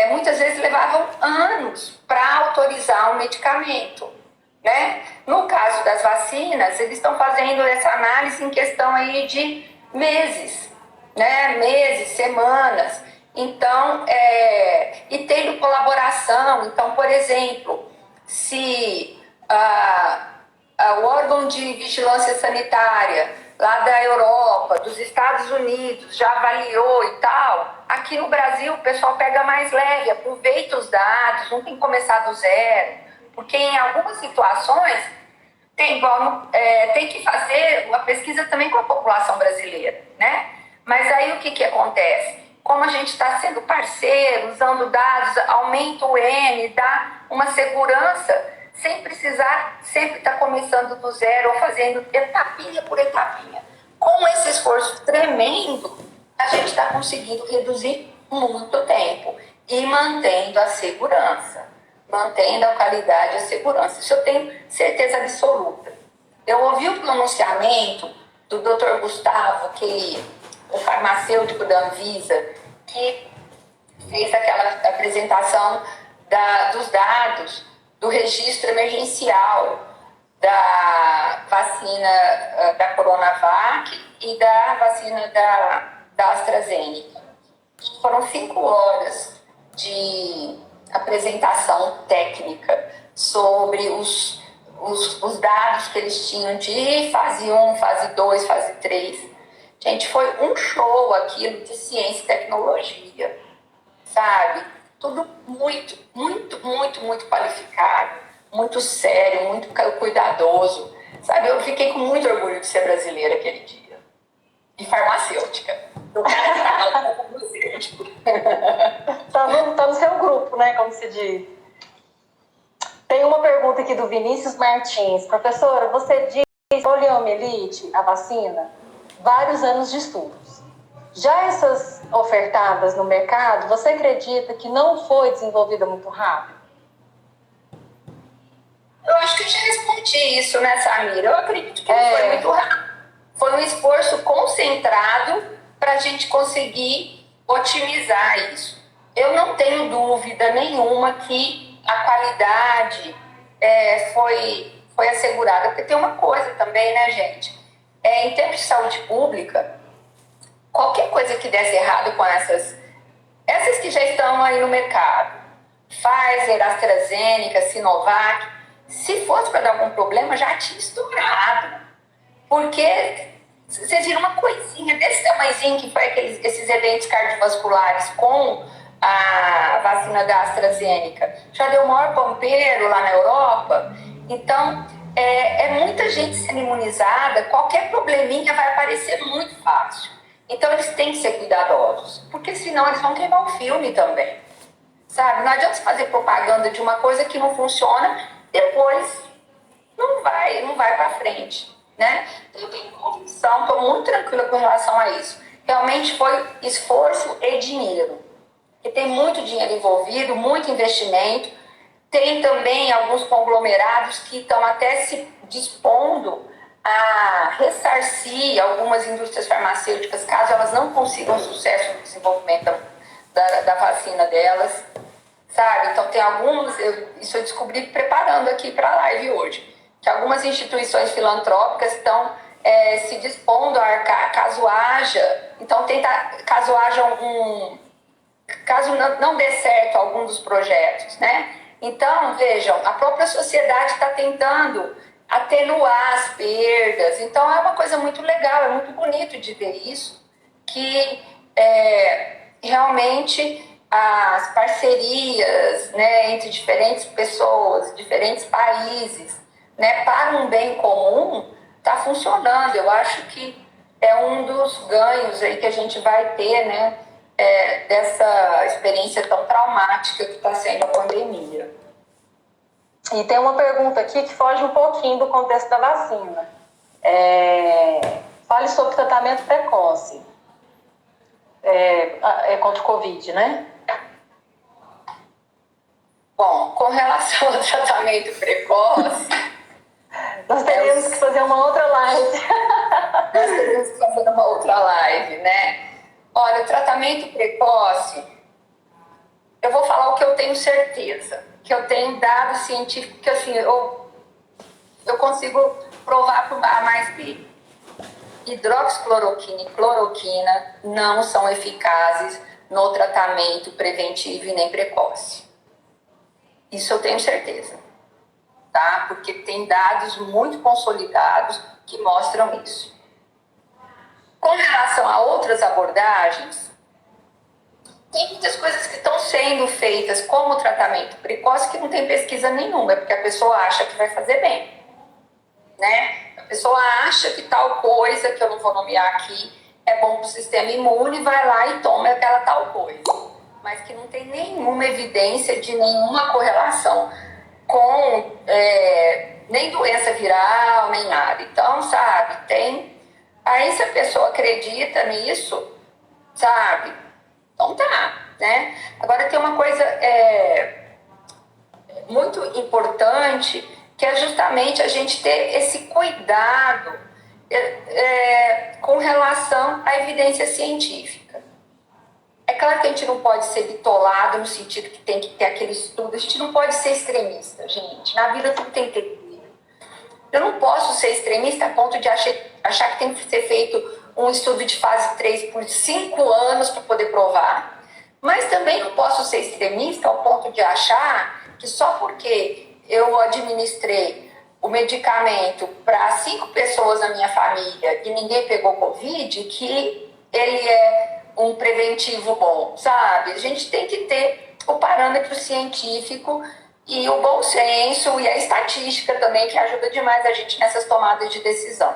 muitas vezes levavam anos para autorizar um medicamento. Né? No caso das vacinas, eles estão fazendo essa análise em questão aí de meses, né? Meses, semanas. Então, e tendo colaboração. Então, por exemplo, se o órgão de vigilância sanitária lá da Europa, dos Estados Unidos, já avaliou e tal, aqui no Brasil o pessoal pega mais leve, aproveita os dados, não tem que começar do zero. Porque em algumas situações tem que fazer uma pesquisa também com a população brasileira, né? Mas aí o que acontece? Como a gente está sendo parceiro, usando dados, aumenta o N, dá uma segurança, sem precisar sempre estar começando do zero ou fazendo etapinha por etapinha. Com esse esforço tremendo, a gente está conseguindo reduzir muito tempo e mantendo a segurança. Mantendo a qualidade e a segurança. Isso eu tenho certeza absoluta. Eu ouvi o pronunciamento do Dr. Gustavo, o farmacêutico da Anvisa, que fez aquela apresentação dos dados do registro emergencial da vacina da Coronavac e da vacina da AstraZeneca. Foram 5 horas de apresentação técnica sobre os dados que eles tinham de fase 1, fase 2, fase 3. Gente, foi um show aquilo de ciência e tecnologia, sabe? Tudo muito, muito, muito, muito qualificado, muito sério, muito cuidadoso, sabe? Eu fiquei com muito orgulho de ser brasileira aquele dia. E farmacêutica. O cara estava no farmacêutico. Tá no seu grupo, né? Como se diz. Tem uma pergunta aqui do Vinícius Martins. Professora, você diz poliomielite, a vacina, vários anos de estudos. Já essas ofertadas no mercado, você acredita que não foi desenvolvida muito rápido? Eu acho que eu já respondi isso, né, Samira? Eu acredito que não foi muito rápido. Foi um esforço concentrado para a gente conseguir otimizar isso. Eu não tenho dúvida nenhuma que a qualidade foi assegurada. Porque tem uma coisa também, né, gente? em termos de saúde pública, qualquer coisa que desse errado com essas que já estão aí no mercado, Pfizer, AstraZeneca, Sinovac, se fosse para dar algum problema, já tinha estourado. Porque vocês viram uma coisinha desse tamanhozinho que foi esses eventos cardiovasculares com a vacina da AstraZeneca. Já deu o maior pampeiro lá na Europa. Então, é muita gente sendo imunizada, qualquer probleminha vai aparecer muito fácil. Então, eles têm que ser cuidadosos, porque senão eles vão queimar o filme também. Sabe? Não adianta fazer propaganda de uma coisa que não funciona, depois não vai para frente. Né? Então, eu tenho convicção, estou muito tranquila com relação a isso. Realmente foi esforço e dinheiro. Porque tem muito dinheiro envolvido, muito investimento. Tem também alguns conglomerados que estão até se dispondo a ressarcir algumas indústrias farmacêuticas, caso elas não consigam sucesso no desenvolvimento da vacina delas, sabe? Então tem alguns, isso eu descobri preparando aqui para a live hoje, que algumas instituições filantrópicas estão se dispondo a arcar caso haja, então caso haja caso não dê certo algum dos projetos, né? Então, vejam, a própria sociedade está tentando atenuar as perdas. Então, é uma coisa muito legal, é muito bonito de ver isso, que realmente as parcerias, né, entre diferentes pessoas, diferentes países, né, para um bem comum, está funcionando. Eu acho que é um dos ganhos aí que a gente vai ter, né, dessa experiência tão traumática que está sendo a pandemia. E tem uma pergunta aqui que foge um pouquinho do contexto da vacina. Fale sobre tratamento precoce contra o Covid, né? Bom, com relação ao tratamento precoce... Nós teríamos que fazer uma outra live. Nós teríamos que fazer uma outra live, né? Olha, o tratamento precoce, eu vou falar o que eu tenho certeza, que eu tenho dado científico, que assim, eu consigo provar por A mais B. Hidroxicloroquina e cloroquina não são eficazes no tratamento preventivo e nem precoce. Isso eu tenho certeza, tá? Porque tem dados muito consolidados que mostram isso. Com relação a outras abordagens, tem muitas coisas que estão sendo feitas como tratamento precoce que não tem pesquisa nenhuma, é porque a pessoa acha que vai fazer bem, né? A pessoa acha que tal coisa, que eu não vou nomear aqui, é bom para o sistema imune, vai lá e toma aquela tal coisa, mas que não tem nenhuma evidência de nenhuma correlação com nem doença viral, nem nada. Então, sabe, aí se a pessoa acredita nisso, sabe, então tá, né? Agora tem uma coisa muito importante, que é justamente a gente ter esse cuidado com relação à evidência científica. É claro que a gente não pode ser bitolado no sentido que tem que ter aquele estudo, a gente não pode ser extremista, gente. Na vida tudo tem que ter equilíbrio. Eu não posso ser extremista a ponto de achar que tem que ser feito um estudo de fase 3 por 5 anos para poder provar, mas também não posso ser extremista ao ponto de achar que só porque eu administrei o medicamento para 5 pessoas na minha família e ninguém pegou Covid, que ele é um preventivo bom, sabe? A gente tem que ter o parâmetro científico e o bom senso e a estatística também, que ajuda demais a gente nessas tomadas de decisão.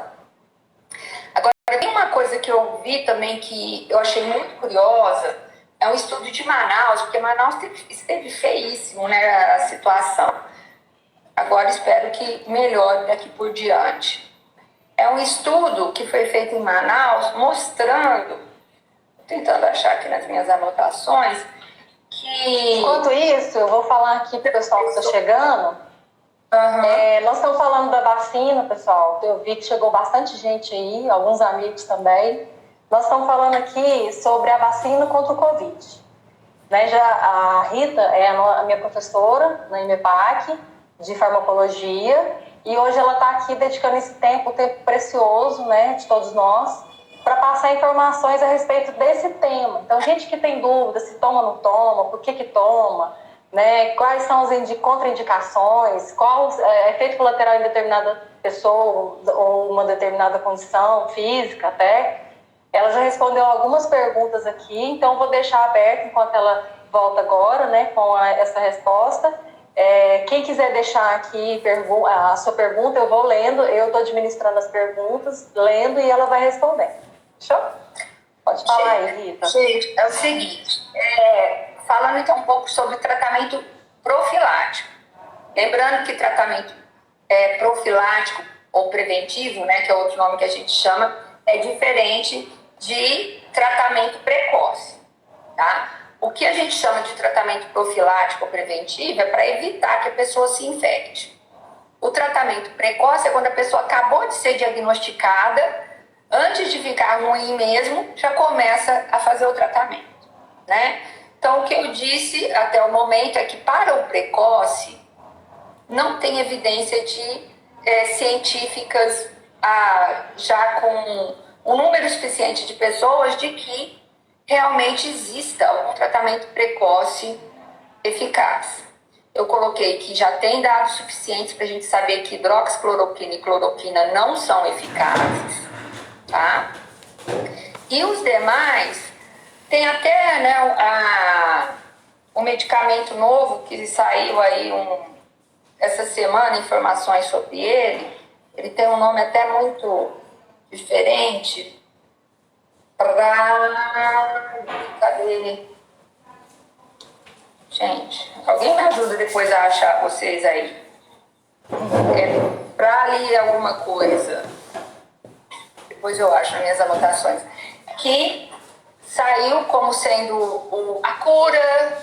Agora, tem uma coisa que eu vi também que eu achei muito curiosa, é um estudo de Manaus, porque Manaus esteve feíssimo, né, a situação. Agora espero que melhore daqui por diante. É um estudo que foi feito em Manaus mostrando, tentando achar aqui nas minhas anotações, que... Enquanto isso, eu vou falar aqui para o pessoal que está chegando. Nós estamos falando da vacina, pessoal. Eu vi que chegou bastante gente aí, alguns amigos também. Nós estamos falando aqui sobre a vacina contra o Covid. Né, a Rita é a minha professora na IMEPAC, de farmacologia, E hoje ela está aqui dedicando esse tempo, um tempo precioso, né, de todos nós, para passar informações a respeito desse tema. Então, gente que tem dúvida se toma ou não toma, por que toma, né, quais são as contraindicações, qual efeito colateral em determinada pessoa ou uma determinada condição física até. Ela já respondeu algumas perguntas aqui, então vou deixar aberto enquanto ela volta agora, né, com essa resposta. Quem quiser deixar aqui a sua pergunta, eu vou lendo, eu estou administrando as perguntas, lendo e ela vai respondendo. Fechou? Pode falar aí, Rita. Gente, é o seguinte, falando então um pouco sobre tratamento profilático. Lembrando que tratamento profilático ou preventivo, né, que é outro nome que a gente chama, é diferente de tratamento precoce, tá? O que a gente chama de tratamento profilático ou preventivo é para evitar que a pessoa se infecte. O tratamento precoce é quando a pessoa acabou de ser diagnosticada, antes de ficar ruim mesmo, já começa a fazer o tratamento, né? Então, o que eu disse até o momento é que para o precoce, não tem evidência científicas já com um número suficiente de pessoas de que realmente exista um tratamento precoce eficaz. Eu coloquei que já tem dados suficientes para a gente saber que hidroxicloroquina e cloroquina não são eficazes, tá? E os demais, tem até, né, o medicamento novo que saiu aí essa semana, informações sobre ele. Ele tem um nome até muito diferente. Cadê? Gente, alguém me ajuda depois a achar vocês aí. Para ali alguma coisa. Depois eu acho nas minhas anotações. Que saiu como sendo a cura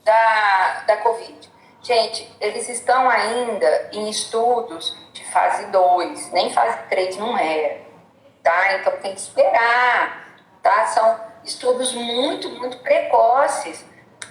da Covid. Gente, eles estão ainda em estudos de fase 2, nem fase 3 não é, tá? Então tem que esperar, tá? São estudos muito, muito precoces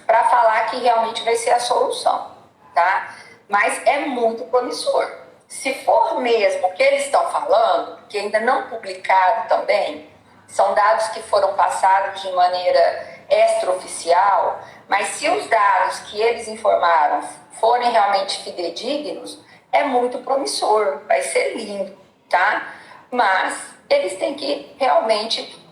para falar que realmente vai ser a solução, tá? Mas é muito promissor. Se for mesmo o que eles estão falando, que ainda não publicaram também, são dados que foram passados de maneira extraoficial, mas se os dados que eles informaram forem realmente fidedignos, é muito promissor, vai ser lindo, tá? Mas eles têm que realmente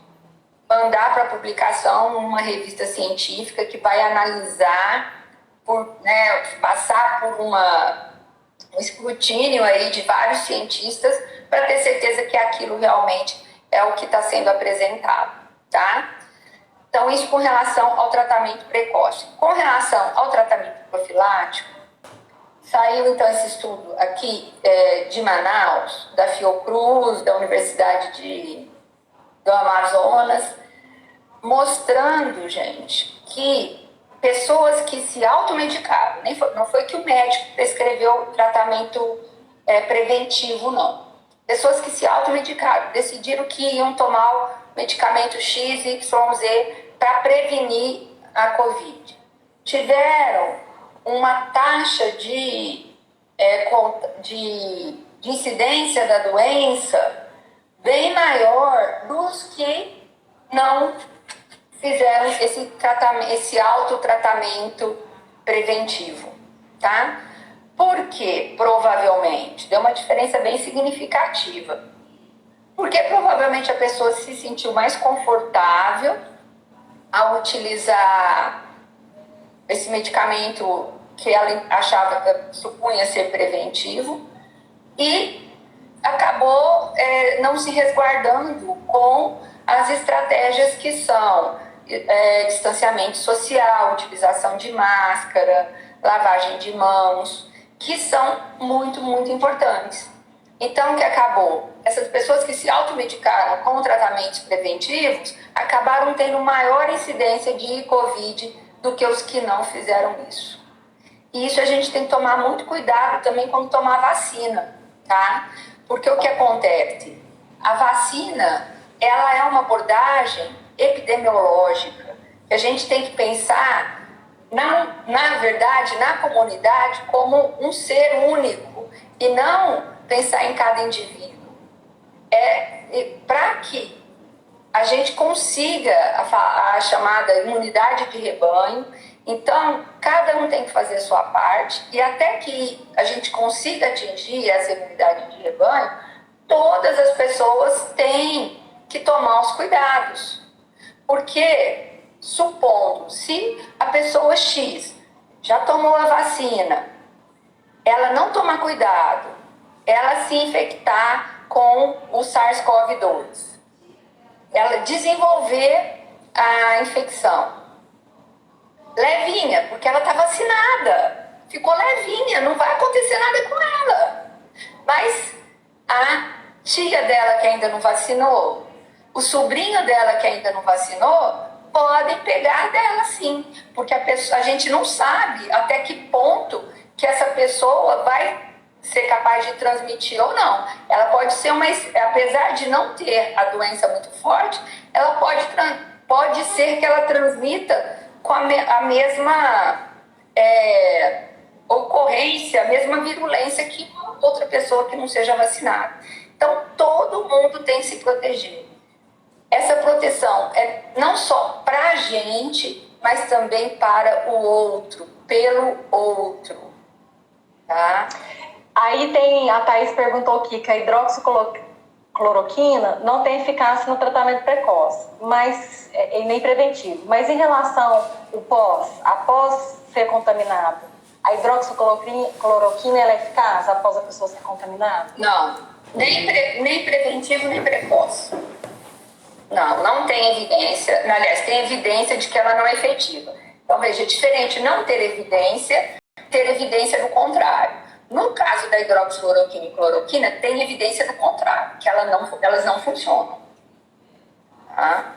mandar para publicação uma revista científica que vai analisar, passar por um escrutínio aí de vários cientistas para ter certeza que aquilo realmente é o que está sendo apresentado, tá? Então, isso com relação ao tratamento precoce. Com relação ao tratamento profilático, saiu então esse estudo aqui de Manaus, da Fiocruz, da Universidade do Amazonas, mostrando, gente, que pessoas que se automedicaram, não foi que o médico prescreveu tratamento preventivo, não. Pessoas que se automedicaram, decidiram que iam tomar o medicamento X, Y, Z para prevenir a Covid. Tiveram uma taxa de incidência da doença bem maior dos que não fizeram esse autotratamento preventivo, tá? Por quê? Provavelmente deu uma diferença bem significativa. Porque provavelmente a pessoa se sentiu mais confortável ao utilizar esse medicamento que ela supunha ser preventivo e acabou não se resguardando com as estratégias que são distanciamento social, utilização de máscara, lavagem de mãos, que são muito, muito importantes. Então, o que acabou? Essas pessoas que se automedicaram com tratamentos preventivos acabaram tendo maior incidência de Covid do que os que não fizeram isso. E isso a gente tem que tomar muito cuidado também quando tomar vacina, tá? Porque o que acontece? A vacina, ela é uma abordagem epidemiológica. A gente tem que pensar, na verdade, na comunidade como um ser único. e não pensar em cada indivíduo. Para que a gente consiga a chamada imunidade de rebanho, então cada um tem que fazer a sua parte, e até que a gente consiga atingir essa imunidade de rebanho, todas as pessoas têm que tomar os cuidados. Porque, supondo, se a pessoa X já tomou a vacina, ela não tomar cuidado, ela se infectar com o SARS-CoV-2, ela desenvolver a infecção levinha, porque ela está vacinada, ficou levinha, não vai acontecer nada com ela. Mas a tia dela que ainda não vacinou, o sobrinho dela que ainda não vacinou, podem pegar dela sim, porque a gente não sabe até que ponto que essa pessoa vai ser capaz de transmitir ou não. Ela pode ser apesar de não ter a doença muito forte, ela pode ser que ela transmita com a mesma ocorrência, a mesma virulência que outra pessoa que não seja vacinada. Então, todo mundo tem que se proteger. Essa proteção é não só para a gente, mas também para o outro, pelo outro, tá? Aí a Thaís perguntou aqui que a hidroxicloroquina não tem eficácia no tratamento precoce, mas e nem preventivo. Mas em relação ao após ser contaminado, a hidroxicloroquina ela é eficaz após a pessoa ser contaminada? Não, nem preventivo nem precoce. Não tem evidência, aliás, tem evidência de que ela não é efetiva. Então, veja, é diferente não ter evidência do contrário. No caso da hidroxicloroquina e cloroquina, tem evidência do contrário, que elas não funcionam. Tá?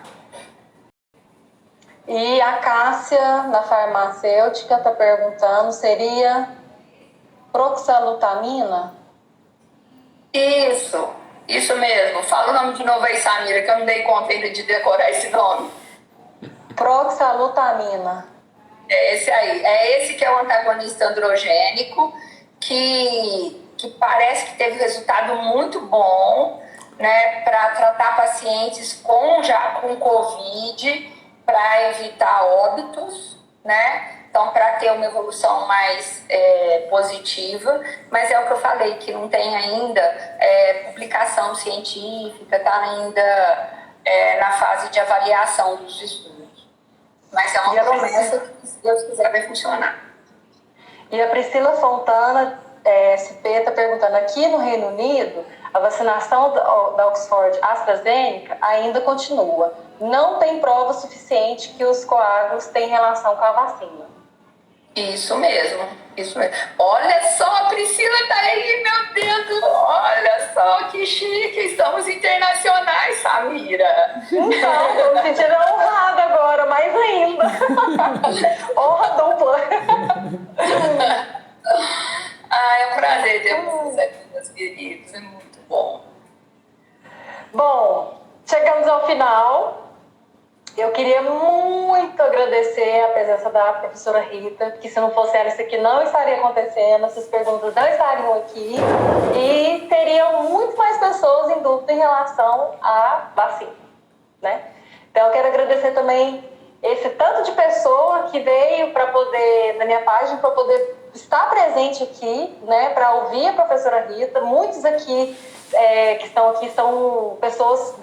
E a Cássia, na farmacêutica, está perguntando, seria proxalutamina? Isso mesmo. Fala o nome de novo aí, Samira, que eu não dei conta ainda de decorar esse nome. Proxalutamina. É esse aí. É esse que é o antagonista androgênico, que parece que teve resultado muito bom, né, para tratar pacientes já com Covid, para evitar óbitos, né? Então, para ter uma evolução mais positiva, mas é o que eu falei, que não tem ainda publicação científica, está ainda na fase de avaliação dos estudos. Mas é uma promessa que, se Deus quiser, vai funcionar. E a Priscila Fontana, SP, está perguntando, aqui no Reino Unido, a vacinação da Oxford AstraZeneca ainda continua. Não tem prova suficiente que os coágulos têm relação com a vacina. Isso mesmo. Olha só, a Priscila tá aí, meu Deus, olha só que chique, estamos internacionais, Samira. Então, tô me sentindo honrada agora, mais ainda. Honra dupla. É um prazer ter vocês aqui, meus queridos, é muito bom. Bom, chegamos ao final. Eu queria muito agradecer a presença da professora Rita, que se não fosse ela, isso aqui não estaria acontecendo, essas perguntas não estariam aqui, e teriam muito mais pessoas em dúvida em relação à vacina, né? Então, eu quero agradecer também esse tanto de pessoa que veio para poder, na minha página, para poder estar presente aqui, né, para ouvir a professora Rita. Muitos aqui que estão aqui são pessoas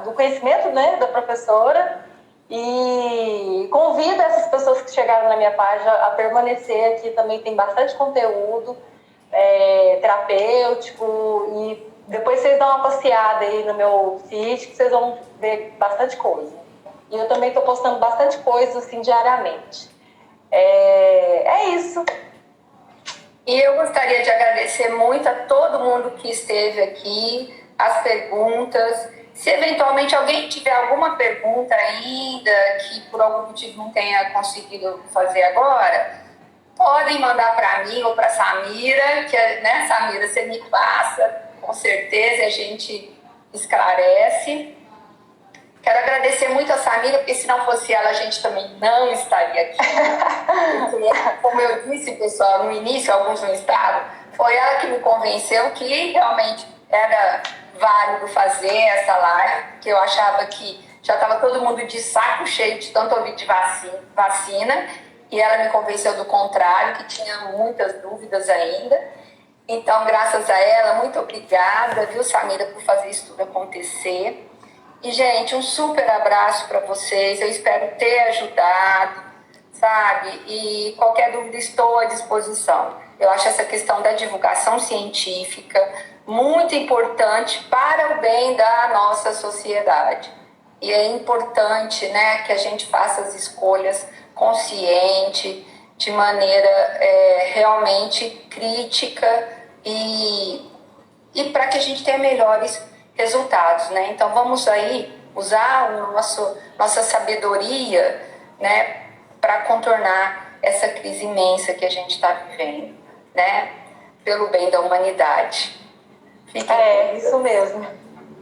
do conhecimento, né, da professora, e convido essas pessoas que chegaram na minha página a permanecer aqui. Também tem bastante conteúdo terapêutico, e depois vocês dão uma passeada aí no meu feed que vocês vão ver bastante coisa. E eu também estou postando bastante coisa assim diariamente. É isso. E eu gostaria de agradecer muito a todo mundo que esteve aqui, as perguntas. Se eventualmente alguém tiver alguma pergunta ainda, que por algum motivo não tenha conseguido fazer agora, podem mandar para mim ou para a Samira, né, Samira, você me passa, com certeza a gente esclarece. Quero agradecer muito a Samira, porque se não fosse ela, a gente também não estaria aqui. Porque, como eu disse, pessoal, no início, alguns não estavam, Foi ela que me convenceu que realmente era válido fazer essa live, que eu achava que já estava todo mundo de saco cheio de tanto ouvir de vacina, e ela me convenceu do contrário, que tinha muitas dúvidas ainda. Então, graças a ela, muito obrigada, viu, Samira, por fazer isso tudo acontecer. E, gente, um super abraço para vocês. Eu espero ter ajudado, sabe? E qualquer dúvida, estou à disposição. Eu acho essa questão da divulgação científica muito importante para o bem da nossa sociedade. E é importante, né, que a gente faça as escolhas consciente, de maneira realmente crítica e para que a gente tenha melhores resultados, né? Então vamos aí usar nossa sabedoria, né, para contornar essa crise imensa que a gente está vivendo, né, pelo bem da humanidade. Isso mesmo.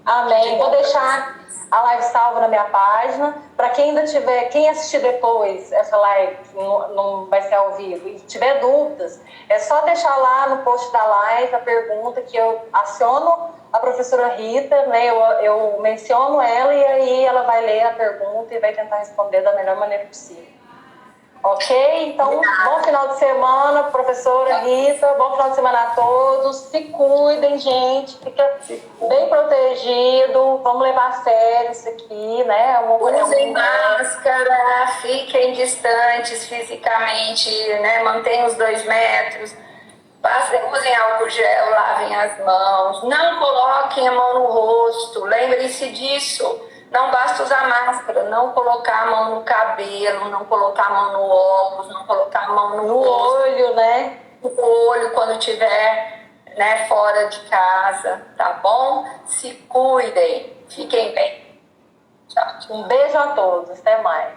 Amém. Vou deixar a live salva na minha página. Para quem ainda tiver, quem assistir depois essa live, não vai ser ao vivo, e tiver dúvidas, é só deixar lá no post da live a pergunta que eu aciono a professora Rita, né? Eu menciono ela e aí ela vai ler a pergunta e vai tentar responder da melhor maneira possível. Ok? Então, bom final de semana, professora Rita. Bom final de semana a todos. Se cuidem, gente. Fica bem protegido. Vamos levar a sério isso aqui, né? Usem máscara, fiquem distantes fisicamente, né? Mantenham os 2 metros. Usem álcool gel, lavem as mãos. Não coloquem a mão no rosto. Lembrem-se disso. Não basta usar máscara, não colocar a mão no cabelo, não colocar a mão no óculos, não colocar a mão no olho, né? No olho quando estiver, né, fora de casa, tá bom? Se cuidem, fiquem bem. Tchau. Um beijo a todos, até mais.